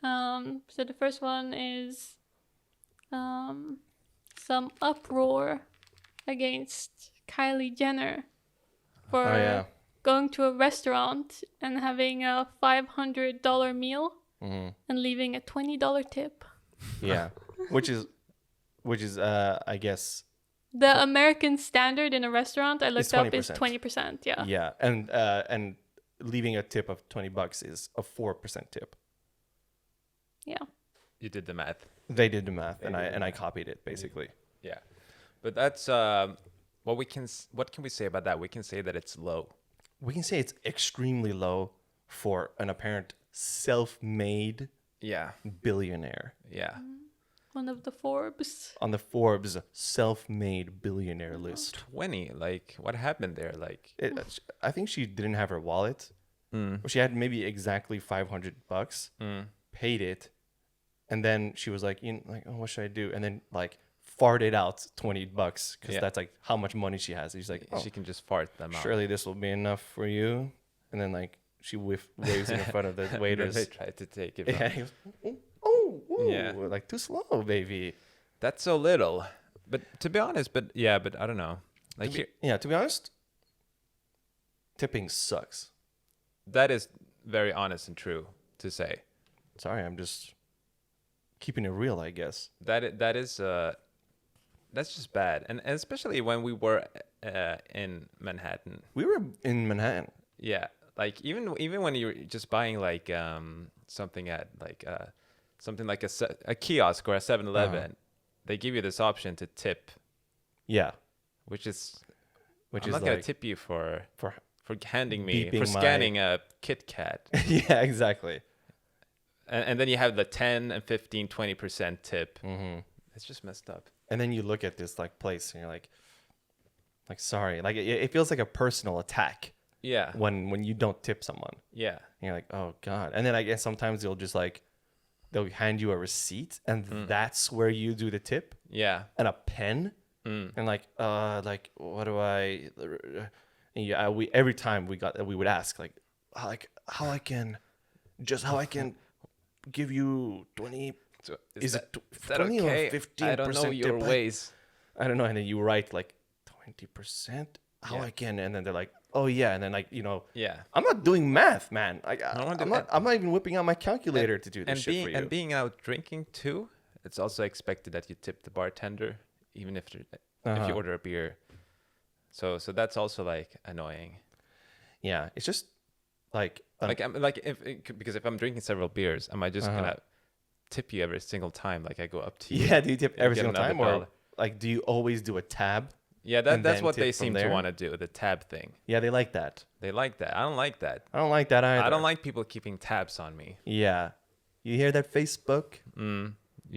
So the first one is some uproar against Kylie Jenner for Oh yeah. going to a restaurant and having a $500 meal Mm-hmm. and leaving a $20 tip. Yeah. which is I guess The American standard in a restaurant I looked up is 20%. 20%. Yeah. yeah, and leaving a tip of $20 is a 4% tip. Yeah. You did the math. They did the math, and I copied it basically. Yeah. But that's what can we say about that? We can say that it's low. We can say it's extremely low for an apparent self-made Yeah. billionaire Yeah. One of the Forbes. on the Forbes self-made billionaire list. 20. Like, what happened there? Like, I think she didn't have her wallet. She had maybe exactly $500, paid it, and then she was like, oh, what should I do? And then like farted out $20 because Yeah. that's like how much money she has. She's like, oh, she can just fart them out. surely this will be enough for you. And then like she waves in front of the waiters. They tried to take it. Yeah, From. he goes, oh, Yeah. like too slow, baby. That's so little. But to be honest, but I don't know. Like, To be honest, tipping sucks. that is very honest and true to say. Sorry, I'm just keeping it real, I guess. That is that's just bad, and especially when we were in Manhattan. We were in Manhattan. Yeah, like even when you're just buying like something at like something like a kiosk or a 7-Eleven, they give you this option to tip, Yeah, which is which I'm is not gonna like tip you for handing me beeping for scanning a Kit Kat, yeah, exactly. and then you have the 10 and 15, 20% tip. Mm-hmm. It's just messed up. And then you look at this like place and you're like sorry, like it feels like a personal attack Yeah, when you don't tip someone. yeah, And you're like, oh god. And then I guess sometimes they'll hand you a receipt and that's where you do the tip yeah. and a pen and like what do I? And yeah, we every time we would ask how I can give you 20. So Is it that 20 or okay? 15%? I don't know your tip? ways. I don't know. And then you write like 20%. How Yeah. I can? And then they're like, oh yeah. And then Yeah. I'm not doing math, man. wanna do I'm not even whipping out my calculator to do this And shit for you. and being out drinking too, it's also expected that you tip the bartender, even if you order a beer. So that's also like annoying. Yeah, it's just like Because if I'm drinking several beers, am I just gonna tip you every single time? Like I go up to you. yeah. Do you tip every get single another time, or dollar. like do you always do a tab? Yeah, And that's then what tip they from seem to there? want to do, the tab thing. Yeah, they like that. They like that. I don't like that. I don't like that either. I don't like people keeping tabs on me. Yeah, you hear that Facebook? You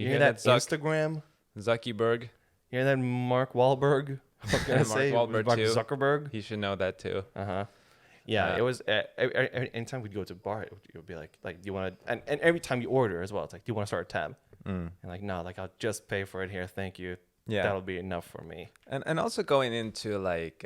hear that Instagram? Zuckerberg? You hear that Mark Wahlberg? What can I Mark say? Wahlberg Mark too. Zuckerberg? He should know that too. Yeah, it was. Anytime we'd go to a bar, it would be like, do you want to? And every time you order as well, it's like, do you want to start a tab? And like, no, like I'll just pay for it here. Thank you. Yeah. That'll be enough for me. And also going into like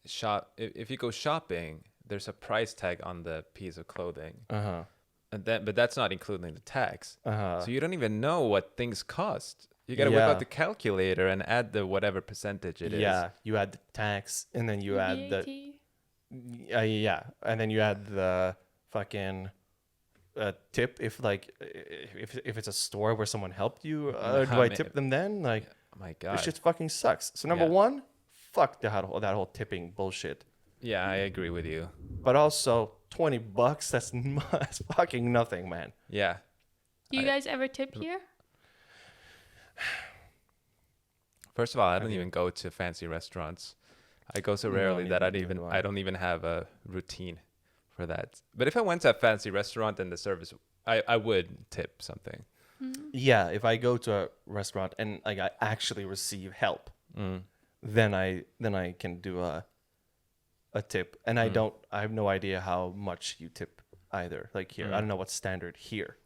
shop, if you go shopping, there's a price tag on the piece of clothing. But that's not including the tax. So you don't even know what things cost. You gotta whip Yeah. out the calculator and add the whatever percentage it is. Yeah, you add the tax, and then you add the VAT. Yeah, and then you add the fucking tip if like if it's a store where someone helped you. Do I tip them then? Like, Oh my this God. shit fucking sucks. So number Yeah. one, fuck that whole tipping bullshit. Yeah, I agree with you. But also $20, that's fucking nothing, man. Yeah. Do you guys ever tip here? First of all, I don't even go to fancy restaurants. I go so rarely that I don't even have a routine for that. But if I went to a fancy restaurant and the service, I would tip something. Yeah, if I go to a restaurant and like I actually receive help, then I can do a tip. And I have no idea how much you tip either. Like here, I don't know what's standard here.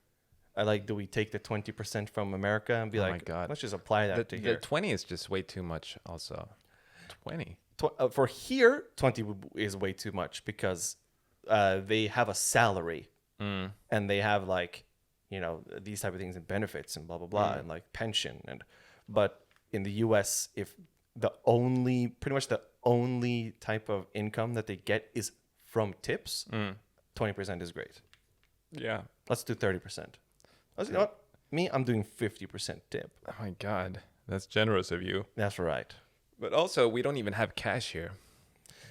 Do we take the 20% from America and be Oh my like, God. let's just apply that to here? The 20 is just way too much. Also, 20. For here, 20 is way too much because they have a salary and they have like, these type of things and benefits and blah, blah, blah, and like pension. But in the US, if pretty much the only type of income that they get is from tips, 20% is great. Yeah. Let's do 30%. You know what? I'm doing 50% tip. Oh my God, that's generous of you. That's right. But also, we don't even have cash here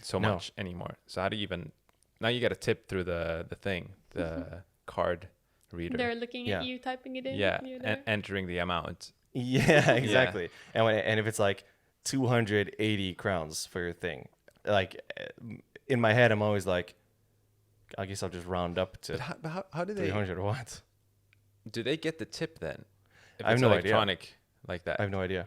so much anymore. So how do you even... Now you got to tip through the thing, the card reader. They're looking at you, typing it in. Yeah, and you're and there. entering the amount. Yeah, exactly. And if it's like 280 crowns for your thing, like in my head, I'm always like, I guess I'll just round up to How do they... 300 or what? Do they get the tip then? If I have it's no idea. electronic like that. I have no idea.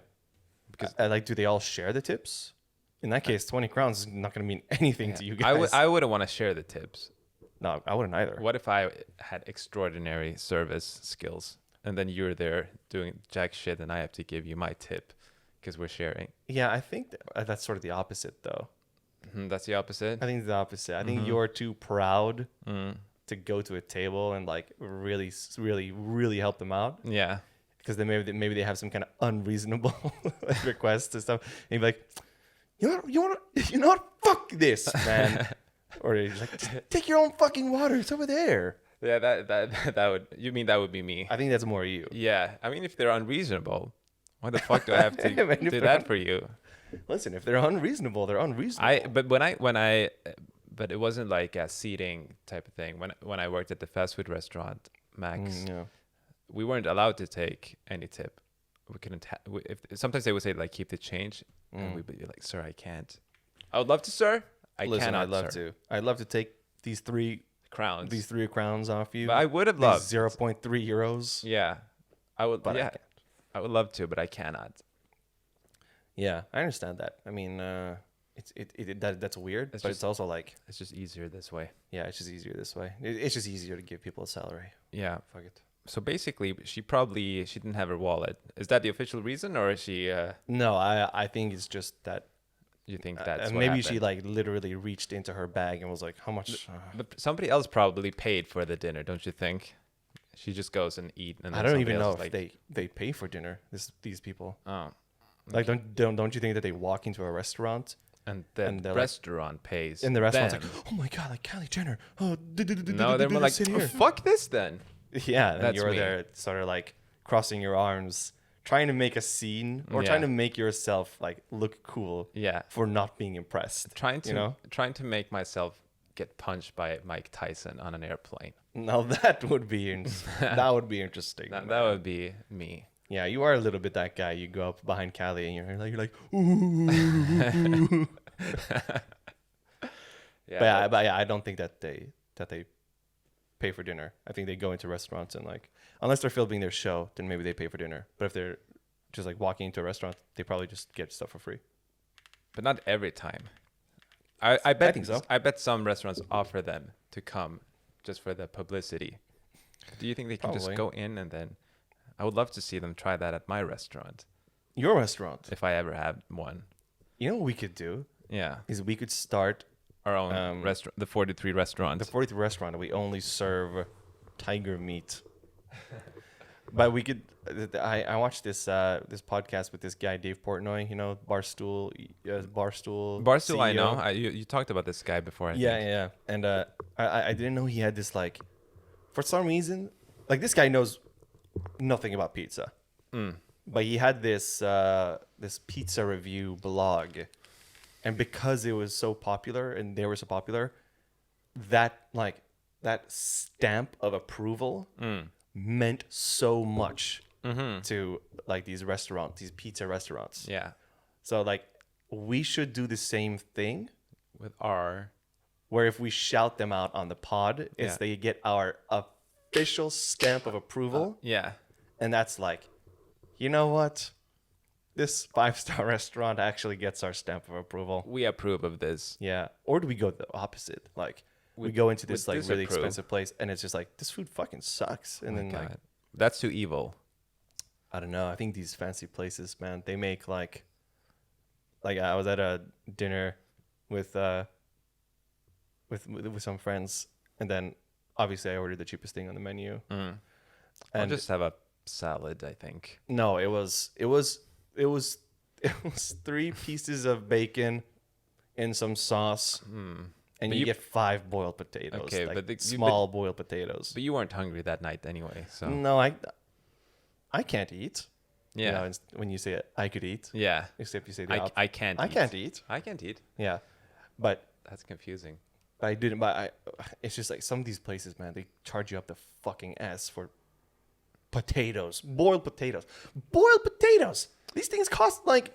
Because do they all share the tips? In that case, 20 crowns is not going to mean anything to you guys. I wouldn't want to share the tips. No, I wouldn't either. What if I had extraordinary service skills and then you're there doing jack shit and I have to give you my tip because we're sharing? Yeah, I think that's sort of the opposite, though. That's the opposite? I think it's the opposite. I think you're too proud to go to a table and like really, really, really help them out. Yeah. Because then maybe they have some kind of unreasonable requests and stuff. And you'd be like, you know what? Fuck this, man. Or he's like, just take your own fucking water. It's over there. Yeah, that would... You mean that would be me? I think that's more you. Yeah. I mean, if they're unreasonable, why the fuck do I have to do that for you? Listen, if they're unreasonable, they're unreasonable. But it wasn't like a seating type of thing. When I worked at the fast food restaurant, Max, we weren't allowed to take any tip. We couldn't. Sometimes they would say like keep the change, and we'd be like, "Sir, I can't." I would love to, sir. Listen, cannot. I'd love to. I'd love to take these 3 crowns. These 3 crowns off you. But I would have loved 0.3 euros. Yeah, I would. But yeah, I would love to, but I cannot. Yeah, I understand that. I mean, that's weird, but it's also like it's just easier this way. Yeah, it's just easier this way. It's just easier to give people a salary. Yeah, fuck it. So basically, she didn't have her wallet. Is that the official reason, or is she? No, I think it's just that. You think that's what maybe happened? she like literally reached into her bag and was like, "How much?" But somebody else probably paid for the dinner, don't you think? She just goes and eat. And I don't even know if they pay for dinner. These people. Oh, like don't you think that they walk into a restaurant and the restaurant pays? And the restaurant's like, "Oh my god, like Kylie Jenner." Oh, no, they're more like, "Fuck this then." Yeah, and you're there, sort of like crossing your arms, trying to make a scene or trying to make yourself like look cool. Yeah, for not being impressed. Trying to make myself get punched by Mike Tyson on an airplane. Now that would be that would be interesting. That would be me. Yeah, you are a little bit that guy. You go up behind Callie and you're like, ooh. Yeah, but I don't think that they pay for dinner. I think they go into restaurants and like, unless they're filming their show, then maybe they pay for dinner. But if they're just like walking into a restaurant, they probably just get stuff for free. But not every time. I bet think so. I bet some restaurants offer them to come just for the publicity. Do you think they can just go in and then? I would love to see them try that at my restaurant. Your restaurant? If I ever had one. You know what we could do? Yeah. Is we could start our own restaurant, the 43 restaurant. The 43 restaurant, we only serve tiger meat. But we could. I watched this this podcast with this guy Dave Portnoy. You know, Barstool. Barstool, I CEO. know. You talked about this guy before. I think. Yeah. And I didn't know he had this like, for some reason, like this guy knows nothing about pizza, but he had this this pizza review blog, and because it was so popular and they were so popular, that stamp of approval meant so much to like these restaurants, these pizza restaurants. Yeah. So like we should do the same thing With our. where if we shout them out on the pod, is they get our official stamp of approval. Yeah. And that's like, you know what? This 5-star restaurant actually gets our stamp of approval. We approve of this. Yeah. Or do we go the opposite? Like we go into this like really disapprove. expensive place and it's just like, this food fucking sucks. And then like, That's too evil. I don't know. I think these fancy places, man, they make like I was at a dinner with some friends, and then obviously I ordered the cheapest thing on the menu. I'll And just have a salad, I think. no, it was 3 pieces of bacon and some sauce, and But you you- get 5 boiled potatoes. Okay, like but small boiled potatoes. But you weren't hungry that night anyway, so. No, I can't eat. Yeah. You know, when you say it, I could eat. Yeah. Except you say the I can't I eat. can't eat. I can't eat. Yeah, but That's confusing. I didn't. But it's just like some of these places, man. They charge you up the fucking ass for potatoes, boiled potatoes, boiled potatoes. These things cost like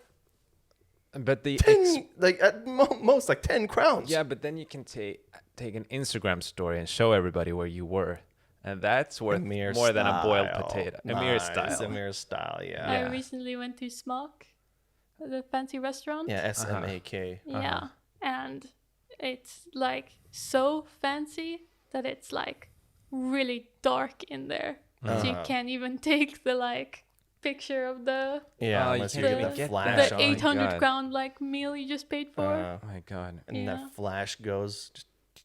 But the 10, like at most like 10 crowns. yeah, but then you can take an Instagram story and show everybody where you were, and that's worth Emir more than a boiled style. potato. Nice. Emir style. Emir style. Yeah. Yeah. I recently went to Smak, the fancy restaurant. Yeah. SMAK. Yeah, and it's like so fancy that it's like really dark in there, so you can't even take the like picture of the Yeah. Oh, Unless you you can't get even the get flash the on. 800 God. crown like meal you just paid for. Oh my god. And Yeah. that flash goes,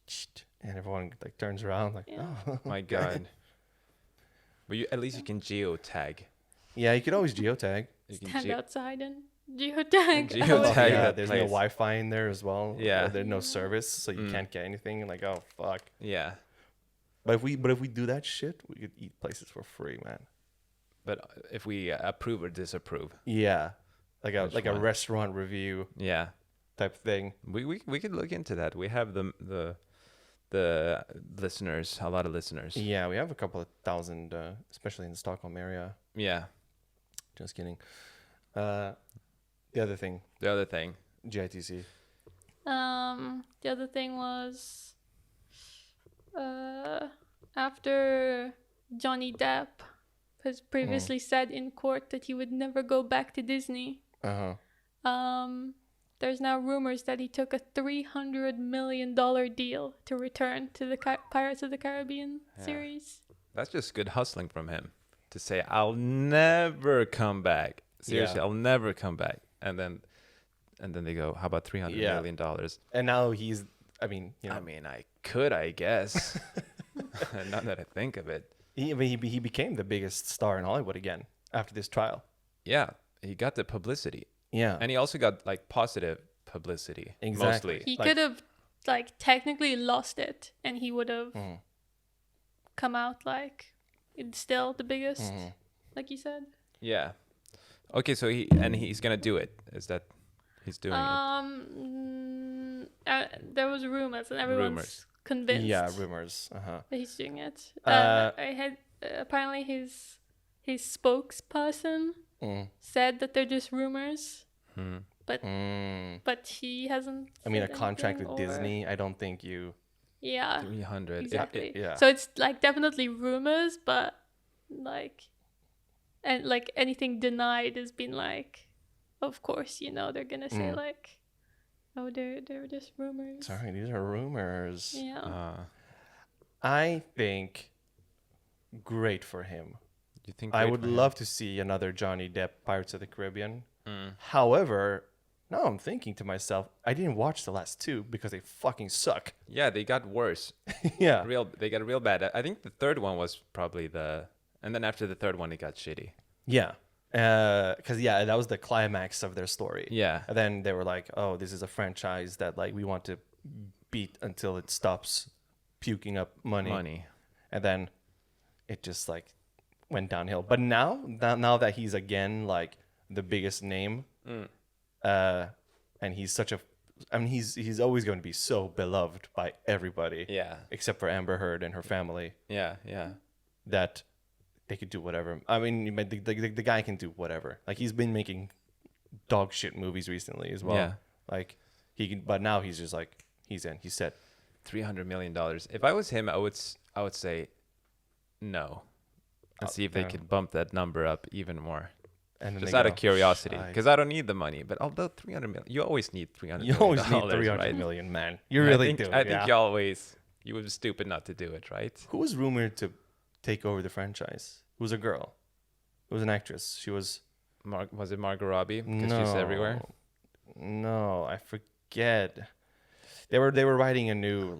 just, and everyone like turns around like, Yeah. oh. My god. But at least you can geotag. Yeah, you could always geotag. You can Stand ge- outside and geotag. Geotag. Yeah, that there's no place. Wi-Fi in there as well. Yeah. Or there's no service, so you can't get anything. Like, oh fuck. Yeah. But if we do that shit, we could eat places for free, man. But if we approve or disapprove. Yeah, Which a one? restaurant review Yeah. type thing. We could look into that. We have the listeners, a lot of listeners. Yeah, we have a couple of thousand, especially in the Stockholm area. Yeah. Just kidding. The other thing, The other thing. GITC. The other thing was after Johnny Depp has previously said in court that he would never go back to Disney. There's now rumors that he took a $300 million deal to return to the Pirates of the Caribbean series. That's just good hustling from him to say, I'll never come back. Seriously, Yeah. I'll never come back. And then they go, how about $300 Yeah. million? And now he's, I mean, you know, I mean, I guess. Now that I think of it. he became the biggest star in Hollywood again after this trial. Yeah, he got the publicity. Yeah. And he also got like positive publicity. Exactly. Mostly. He Like- could have like technically lost it and he would have come out like it's still the biggest, like you said. Yeah. Okay, so he's gonna do it. Is that he's doing There was rumors and everyone's Rumors. convinced Yeah, rumors. that he's doing it. Uh, I had apparently his spokesperson said that they're just rumors, but he hasn't. I mean, a said contract with anything or- Disney, I don't think you. Yeah, 300? exactly. yeah. So it's like definitely rumors, but like, and like anything denied has been like, of course, you know, they're gonna say like, oh, they're just rumors. Sorry, these are rumors. Yeah. I think great for him. You think? I great would for him? love to see another Johnny Depp Pirates of the Caribbean. However, now I'm thinking to myself, I didn't watch the last 2 because they fucking suck. Yeah, they got worse. Yeah. They got real bad. I think the third one was probably the And then after the third one, it got shitty. Yeah. Because that was the climax of their story. Yeah. And then they were like, oh, this is a franchise that like we want to beat until it stops puking up money. And then it just like went downhill. But now that he's again like the biggest name, and he's such a, I mean, he's always going to be so beloved by everybody. Yeah. Except for Amber Heard and her family. Yeah. Yeah. That they could do whatever. I mean, the guy can do whatever. Like he's been making dog shit movies recently as well. Yeah. Like he can, but now he's just like he's in. He's set. $300 million. If I was him, I would say no, and see if they could bump that number up even more. And just out of curiosity, because I don't need the money. But although 300 million, you always need 300. You always need 300 right? million, man. You really do. I think you would be stupid not to do it, right? Who was rumored to take over the franchise? Who was a girl? Who was an actress? She was. Was it Margot Robbie? Because she's everywhere. No, I forget. They were writing a new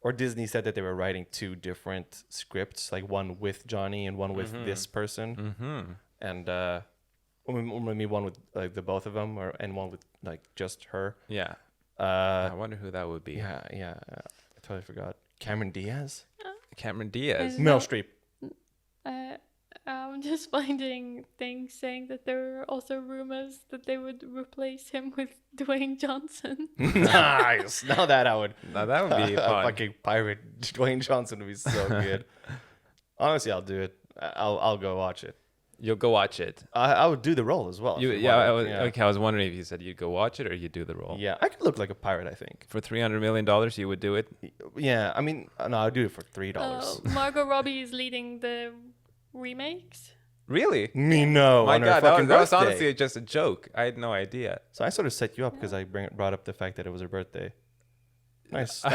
or Disney said that they were writing 2 different scripts, like one with Johnny and one with this person, and maybe one with like the both of them, and one with like just her. Yeah. I wonder who that would be. Yeah. I totally forgot. Cameron Diaz. Meryl Streep. I'm just finding things saying that there were also rumors that they would replace him with Dwayne Johnson. Nice. Now that would be fun. Fucking pirate Dwayne Johnson would be so good. Honestly, I'll do it. I'll go watch it. You'll go watch it. I would do the role as well. Okay, I was wondering if you said you'd go watch it or you do the role. Yeah, I could look like a pirate, I think. For $300 million, you would do it? Yeah, I mean, no, I'd do it for $3. Margot Robbie is leading the remakes. Really? No. My God, that was honestly just a joke. I had no idea. So I sort of set you up because I brought up the fact that it was her birthday. Nice of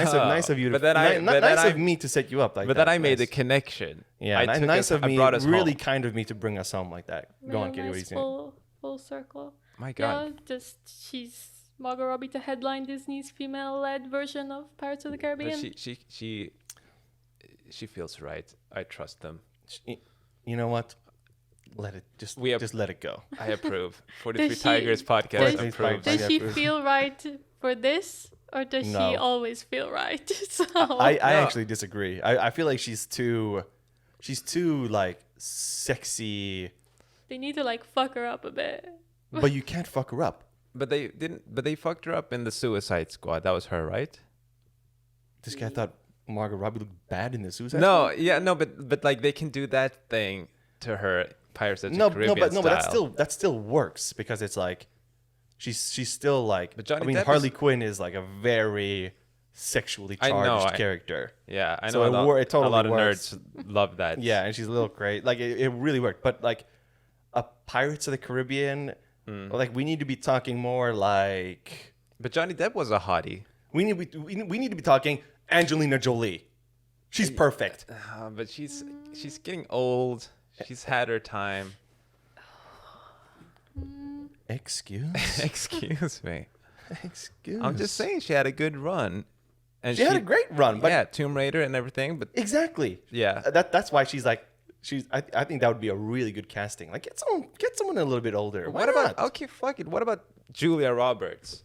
you. Nice of me to set you up like that. But then I made the connection. Yeah, nice of me. Really kind of me to bring us home like that. Go on, Kitty. What are you saying? Full circle. My God. Yeah, she's Margot Robbie to headline Disney's female-led version of Pirates of the Caribbean. But she feels right. I trust them. You know what? Just let it go. I approve. 43 Tigers podcast. Does she feel right for this, or does she always feel right? So I actually disagree. I feel like she's too like sexy. They need to like fuck her up a bit. But you can't fuck her up. But they didn't. But they fucked her up in the Suicide Squad. That was her, right? This guy thought Margot Robbie looked bad in the Suicide Squad? But like they can do that thing to her, Pirates of the Caribbean style. But that still works because it's like she's still like. But Johnny Depp Harley Quinn is like a very sexually charged character. Yeah, I know. So it totally a lot works. of nerds love that. Yeah, and she's a little crazy. Like it really worked. But like a Pirates of the Caribbean, like we need to be talking more like. But Johnny Depp was a hottie. We need to be talking Angelina Jolie. She's perfect. But she's getting old. She's had her time. Excuse me. Excuse. I'm just saying she had a good run. And she had a great run. But Tomb Raider and everything. But exactly. Yeah. That's why she's like. I think that would be a really good casting. Like get someone a little bit older. What about okay, fuck it. What about Julia Roberts?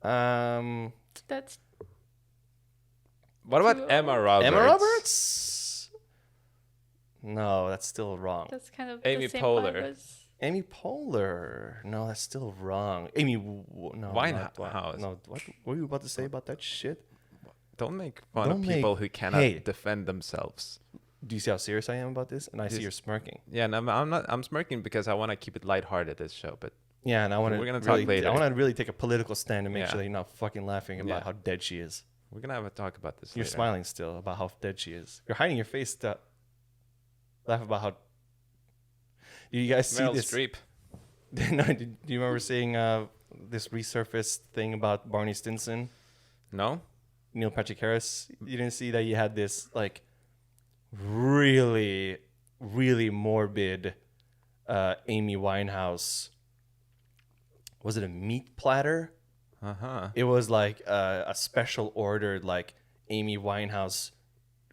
That's. What about Emma Roberts? Emma Roberts? No, that's still wrong. That's kind of Amy the same Poehler. Amy Poehler. No, that's still wrong. Amy. No. Winehouse. No. What were you about to say about that shit? Don't make fun of people who cannot defend themselves. Do you see how serious I am about this? And I see you're smirking. Yeah, and I'm not. I'm smirking because I want to keep it lighthearted this show. But yeah, and we're gonna talk later. I want to really take a political stand and make sure that you're not fucking laughing about how dead she is. We're gonna have a talk about this. You're later. smiling still about how dead she is. You're hiding your face to laugh about how. Do you guys see Meryl this? Streep. No, do you remember seeing this resurfaced thing about Barney Stinson? No. Neil Patrick Harris. You didn't see that he had this like really, really morbid Amy Winehouse. Was it a meat platter? It was like a special ordered like Amy Winehouse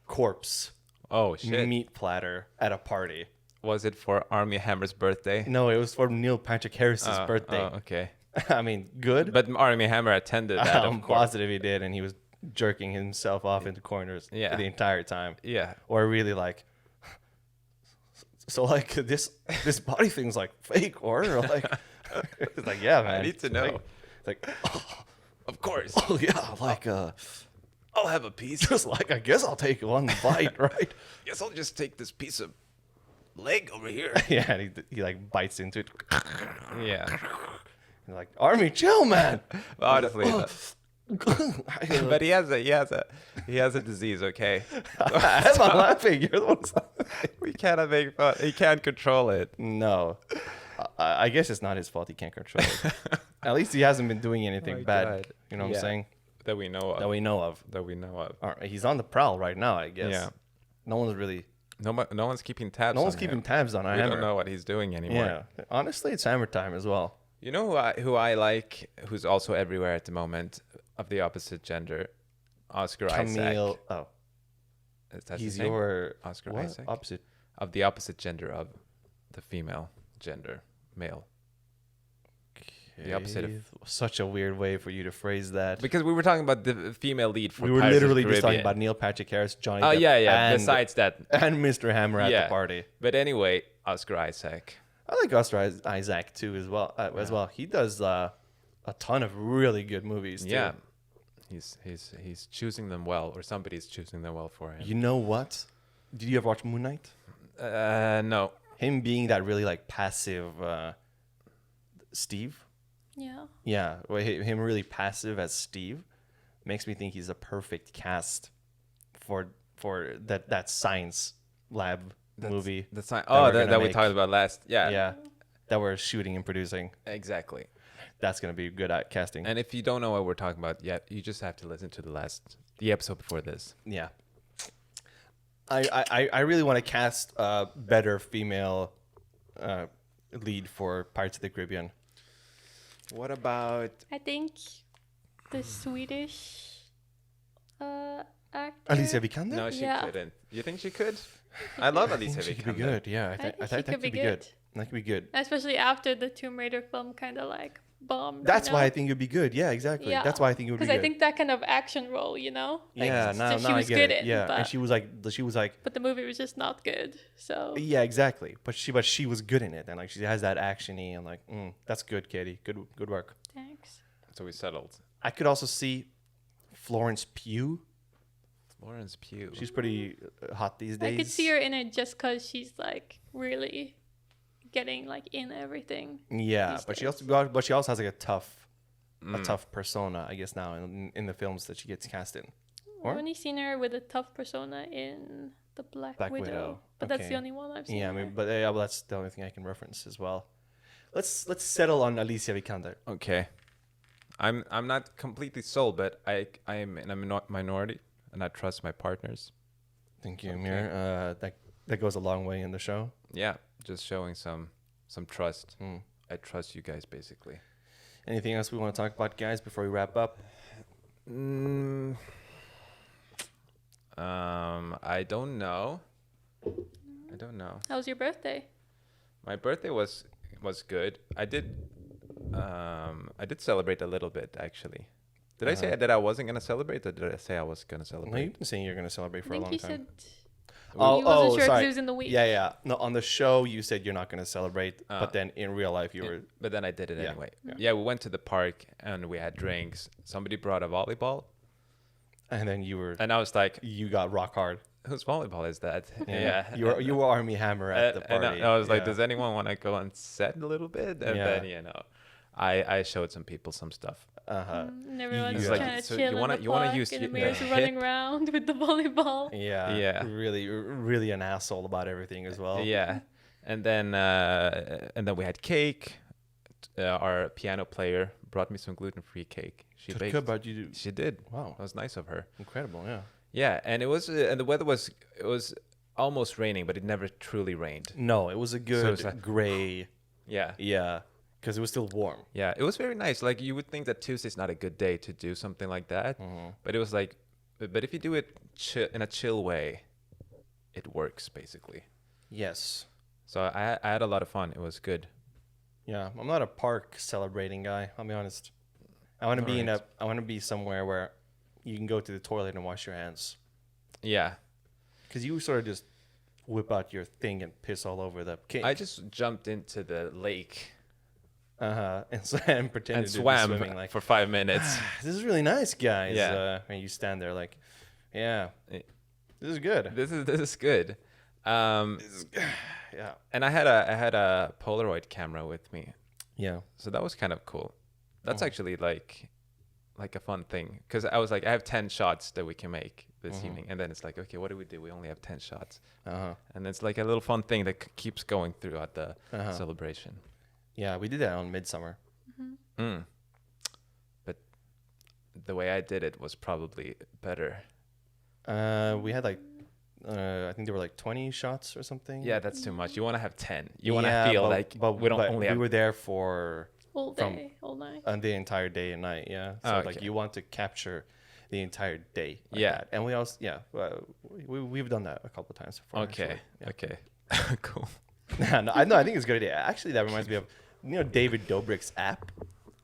corpse. Oh shit! meat platter at a party. Was it for Armie Hammer's birthday? No, it was for Neil Patrick Harris's birthday. Oh, okay. I mean, good. But Armie Hammer attended that. I'm positive he did, and he was jerking himself off into corners the entire time. Yeah. Or really like, so like this body thing's like fake, or like, it's like, yeah, man. I need to know. Like, oh, Of course. oh yeah, like I'll have a piece. just like I guess I'll take one bite, right? Guess I'll just take this piece of leg over here. Yeah, and he like bites into it. Yeah. You're like, Armie, chill, man. Honestly. But he has a disease, okay? I'm not laughing. You're the one. We cannot make fun. He can't control it. No, I guess it's not his fault. He can't control it. At least he hasn't been doing anything My bad. God. You know what I'm saying? That we know of. That we know of. All right, he's on the prowl right now, I guess. Yeah. No one's really. No one's keeping tabs. No one's on keeping him. tabs on We Hammer. don't know what he's doing anymore. Yeah. Honestly, it's Hammer time as well. You know who I like, who's also everywhere at the moment, of the opposite gender, Oscar Camille. Isaac. Oh, Is that he's his name? your Oscar what? Isaac. Opposite. Of the opposite gender of the female gender, male. The opposite of. Such a weird way for you to phrase that. Because we were talking about the female lead for We were Pirates of the literally just talking Caribbean. about Neil Patrick Harris, Johnny Oh Depp, yeah. and, Besides that, and Mr. Hammer at the party. But anyway, Oscar Isaac. I like Oscar Isaac too as well. As well, he does a ton of really good movies too. Yeah, he's choosing them well, or somebody's choosing them well for him. You know what? Did you ever watch Moon Knight? No. Him being that really like passive Steve. Yeah. Yeah, him really passive as Steve makes me think he's a perfect cast for that science lab movie. That's not. we're Oh, that gonna we make. talked about last. Yeah. Yeah, that we're shooting and producing. Exactly. That's gonna be good at casting. And if you don't know what we're talking about yet, you just have to listen to the episode before this. Yeah. I really want to cast a better female lead for Pirates of the Caribbean. What about? I think the Swedish actor. Alicia Vikander? No, she Yeah. couldn't. You think she could? I love I Alicia think she could be Vikander. good. Yeah, I think that could be good. That could be good. Especially after the Tomb Raider film kind of like bombed. That's why I think it would be good. Yeah, exactly. Yeah. That's why I think it would be Because good. I think that kind of action role, you know? Like, yeah, now she I was get good it. in, Yeah, but, and she was like, but the movie was just not good. So yeah, exactly. But she was good in it, and like she has that actiony, and like, that's good, Katie. Good work. thanks. So we settled. I could also see Florence Pugh. Florence Pugh. She's pretty hot these days. I could see her in it just because she's like really getting like in everything. Yeah, these but she days. also has like a tough persona, I guess, now in the films that she gets cast in. Or? I've only seen her with a tough persona in the Black Widow, Widow. but that's Okay. the only one I've seen. Yeah, I her. mean, but well, that's the only thing I can reference as well. Let's settle on Alicia Vikander. Okay. I'm not completely sold, but I am in a minority, and I trust my partners. Thank you, Emir. That goes a long way in the show. Yeah, just showing some trust. Mm. I trust you guys, basically. Anything else we want to talk about, guys, before we wrap up? I don't know. How was your birthday? My birthday was good. I did celebrate a little bit, actually. Did I say that I wasn't gonna celebrate, or did I say I was gonna No, celebrate? you've been saying you're going to celebrate for I a think long you time. said Oh, you wasn't sure 'cause sorry. it was in the week. Yeah. No, on the show you said you're not going to celebrate, Ah. but then in real life you were. But then I did it Yeah, anyway. yeah. Yeah, we went to the park and we had drinks. Somebody brought a volleyball, And then and I was like, you got rock hard. "Whose volleyball is that?" You were Armie Hammer at the And party. I was like, Yeah. "Does anyone want to go on set a little bit?" And Yeah. then I showed some people some stuff. And everyone's You- trying to so chill you wanna- in the you wanna park, use and the Emir's hip- running around with the volleyball. Yeah. Yeah. Really an asshole about everything as well. Yeah, and then we had cake. Our piano player brought me some gluten-free cake. She Good, baked. good, but you. She did. Wow. That was nice of her. Incredible. Yeah. Yeah, and the weather was almost raining, but it never truly rained. No, it was a good it's like- gray. Yeah. Yeah. Because it was still warm. Yeah, it was very nice. Like, you would think that Tuesday's not a good day to do something like that, but it was like, but if you do it in a chill way, it works basically. Yes. So I had a lot of fun. It was good. Yeah, I'm not a park celebrating guy. I'll be honest. I want to be I want to be somewhere where you can go to the toilet and wash your hands. Yeah. Because you sort of just whip out your thing and piss all over the cake. I just jumped into the lake and pretended and to swam be swimming like for 5 minutes. This is really nice, guys. Yeah. And you stand there like, yeah, this is good. This is good. Yeah. And I had a Polaroid camera with me. Yeah. So that was kind of cool. That's actually like a fun thing, because I was like, I have 10 shots that we can make this evening, and then it's like, okay, what do? We only have 10 shots, and it's like a little fun thing that keeps going throughout the celebration. Yeah, we did that on Midsummer. But the way I did it was probably better. We had like I think there were like 20 shots or something. Yeah, that's too much. You want to have 10. You want to feel we were there for all day, all night. The entire day and night. Yeah. So like you want to capture the entire day. Like that. And we also we've done that a couple of times before. Okay. Yeah. Okay. Cool. No, I think it's a good idea. Actually, that reminds me of David Dobrik's app.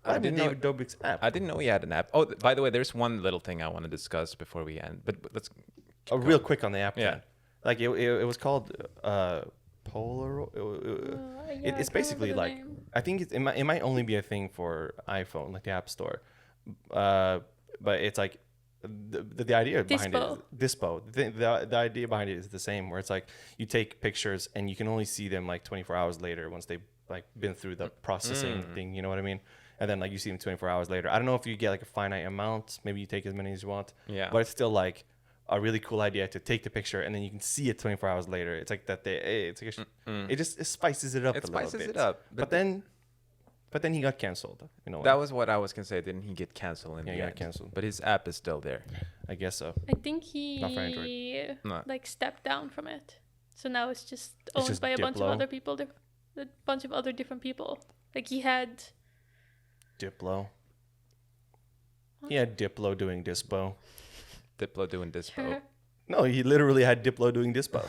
I didn't know Dobrik's app. I didn't know he had an app. Oh, by the way, there's one little thing I want to discuss before we end. But let's real quick on the app. Yeah. Then. Like it was called Polaroid. It's basically like I think it might only be a thing for iPhone, like the App Store, but it's like the idea behind it. Dispo. The idea behind it is the same, where it's like you take pictures and you can only see them like 24 hours later once they've like been through the processing thing. You know what I mean? And then like you see them 24 hours later. I don't know if you get like a finite amount. Maybe you take as many as you want. Yeah. But it's still like a really cool idea to take the picture and then you can see it 24 hours later. It's like that. It spices it up a little bit. It spices it up. But then he got canceled. You know. That was what I was gonna say. Didn't he get canceled in the end? He got canceled. But his app is still there. I guess so. I think he Not for Android. like stepped down from it, so now it's just owned by a bunch of other people. A bunch of other different people. Like he had Diplo. He had Diplo doing Dispo. Diplo doing Dispo. No, he literally had Diplo doing Dispo.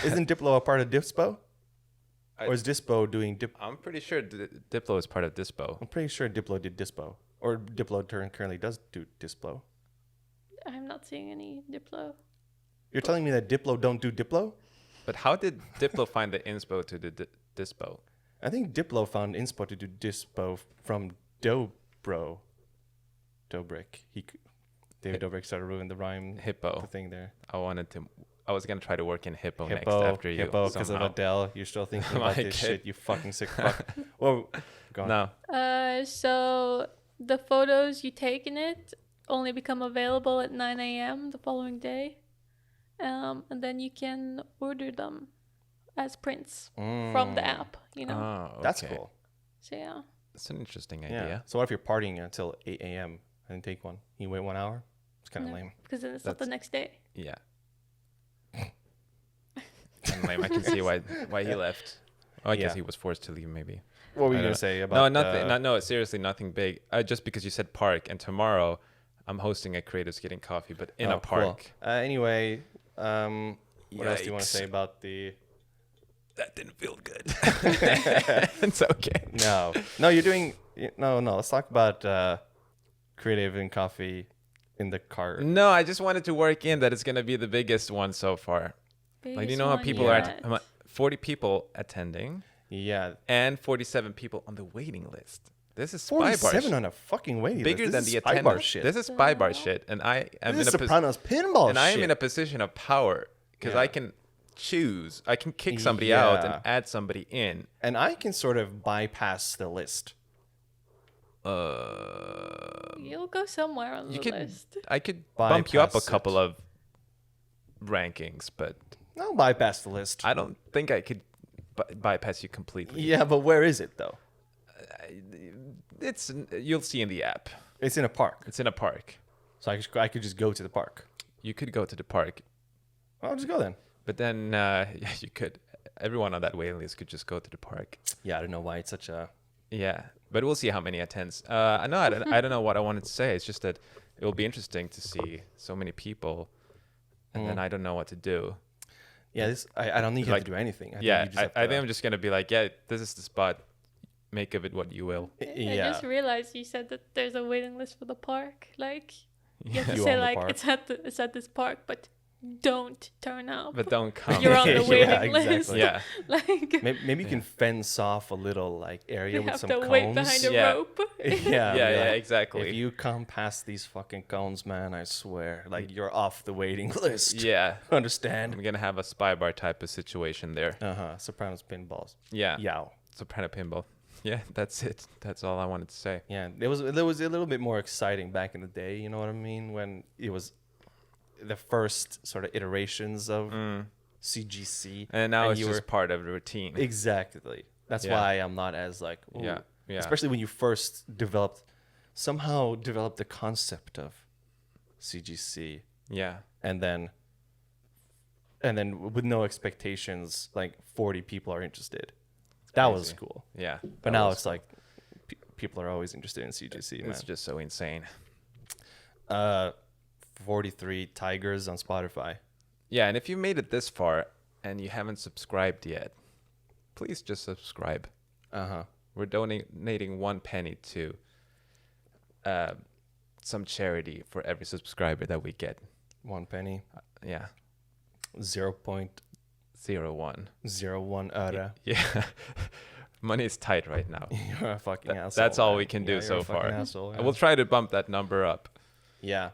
Isn't Diplo a part of Dispo? Or is Dispo doing Dip? I'm pretty sure Diplo is part of Dispo. I'm pretty sure Diplo did Dispo. Or Diplo currently does do Dispo. I'm not seeing any Diplo. You're telling me that Diplo don't do Diplo? But how did Diplo find the inspo to the Dispo? I think Diplo found inspo to do Dispo from Dobrik. David Dobrik started ruining the rhyme. Hippo. The thing there. I was going to try to work in Hippo next after you. Hippo, because of Adele. You're still thinking about this shit, you fucking sick fuck. Whoa, go on. No. So the photos you take in it only become available at 9 a.m. the following day. And then you can order them as prints from the app, Oh, okay. That's cool. So yeah. That's an interesting Yeah. idea. So what if you're partying until 8 a.m. and take one? You wait 1 hour? It's kind of lame. Because then it's not the next day. Yeah. And lame. I can see why he left. Oh, I guess he was forced to leave, maybe. What were you going to say about... No, nothing. No, seriously, nothing big. Just because you said park, and tomorrow I'm hosting a Creatives Getting Coffee, but in a park. Cool. Anyway, what else do you want to say about the... That didn't feel good. It's okay. No, you're doing... No, let's talk about Creative and Coffee in the car. No, I just wanted to work in that it's going to be the biggest one so far. Like, you know how people are... 40 people attending. Yeah. And 47 people on the waiting list. This is spy 47 on a fucking waiting list. Bigger than the attendance. Shit. This is spy bar shit. And I am this is Sopranos pinball and shit. I am in a position of power because I can choose. I can kick somebody out and add somebody in. And I can sort of bypass the list. You'll go somewhere on the list. I could bump you up a couple of rankings, but I'll bypass the list. I don't think I could bypass you completely. Yeah, but where is it though? You'll see in the app. It's in a park. It's in a park. So I could just go to the park. You could go to the park. I'll just go then. But then you could. Everyone on that waiting list could just go to the park. Yeah, I don't know why it's such a... Yeah, but we'll see how many attends. I don't know what I wanted to say. It's just that it will be interesting to see so many people, and then I don't know what to do. Yeah, I don't think you have to do anything. I think you just have to, I think I'm just gonna be like, yeah, this is the spot. Make of it what you will. I just realized you said that there's a waiting list for the park. Like you have to You say own the like park. it's at this park, but don't turn up. But don't come. You're on the waiting exactly. list. Yeah. Like Maybe you can fence off a little like area you with have some to cones. wait behind a Yeah. rope. Yeah, exactly. If you come past these fucking cones, man, I swear, like you're off the waiting list. Yeah. Understand? I'm gonna have a spy bar type of situation there. Sopranos pinballs. Yeah. Yow. Soprano pinball. Yeah, that's it. That's all I wanted to say. Yeah, there was a little bit more exciting back in the day. You know what I mean? When it was the first sort of iterations of CGC, And now it's you just part of the routine. exactly. That's Yeah. why I'm not as like ooh. Yeah. Especially when you first somehow developed the concept of CGC, Yeah. and then with no expectations, like 40 people are interested. That was Crazy. cool. Yeah. But now it's like people are always interested in CGC, man. It's just so insane. 43 Tigers on Spotify. Yeah, and if you made it this far and you haven't subscribed yet, please just subscribe. We're donating 1 penny to some charity for every subscriber that we get. 1 penny. Yeah. 0.01 öre. Yeah. Money is tight right now. You're a fucking asshole. That's all man. we can Yeah, do you're so a fucking far. asshole, yeah. And we'll try to bump that number up. Yeah,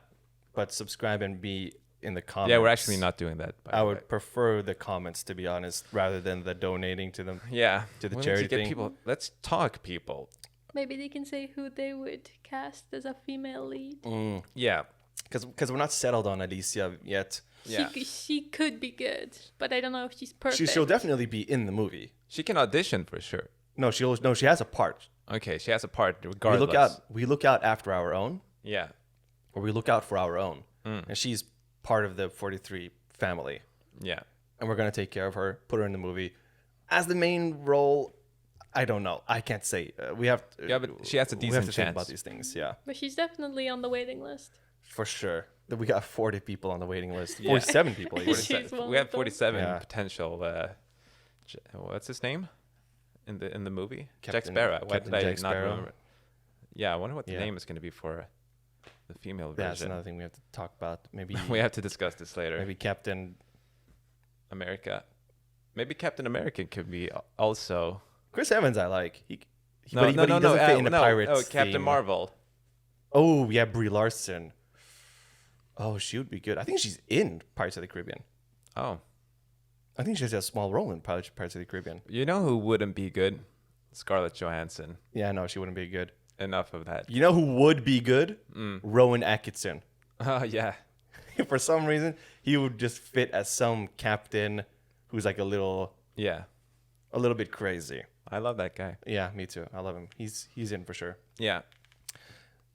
but subscribe and be in the comments. Yeah, we're actually not doing that. I would prefer the comments, to be honest, rather than the donating to them. Yeah. To the We need charity get thing. people. Let's talk, people. Maybe they can say who they would cast as a female lead. Yeah. Because we're not settled on Alicia yet. Yeah. She could be good, but I don't know if she's perfect. She'll definitely be in the movie. She can audition for sure. No, she has a part. Okay, she has a part regardless. We look out after our own, Yeah. or we look out for our own, and she's part of the 43 family, Yeah. and we're gonna take care of her, put her in the movie as the main role. I don't know. I can't say. We have. Yeah, but she has a we have decent to think chance. about these things. Yeah, But she's definitely on the waiting list. for sure. We got 40 people on the waiting list. Yeah. 47 people. Even. She's one We have of them. 47 Yeah. potential. What's his name in the movie? Jack Captain- Sparrow. Why Captain did I Jack not Sparrow. remember? Yeah, I wonder what the Yeah. name is going to be for the female Yeah, that's version. another thing we have to talk about. Maybe We have to discuss this later. maybe Captain America. Maybe Captain America could be also. Chris Evans. I like. He No, but he doesn't fit in the Pirates Oh, Captain theme. Marvel. Oh yeah, Brie Larson. Oh, she would be good. I think she's in Pirates of the Caribbean. Oh, I think she has a small role in Pirates of the Caribbean. you know who wouldn't be good? Scarlett Johansson. Yeah, no, she wouldn't be good. Enough of that. You know who would be good? Rowan Atkinson. Oh yeah. For some reason, he would just fit as some captain who's like a little bit crazy. I love that guy. Yeah, me too. I love him. He's in for sure. Yeah.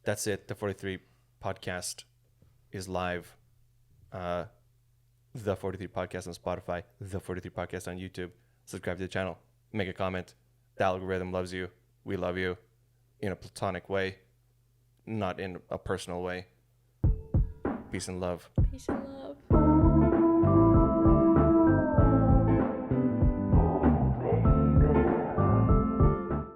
That's it. The 43 podcast is live. The 43 podcast on Spotify. The 43 podcast on YouTube. Subscribe to the channel. Make a comment. The algorithm loves you. We love you. In a platonic way, not in a personal way. Peace and love. Peace and love.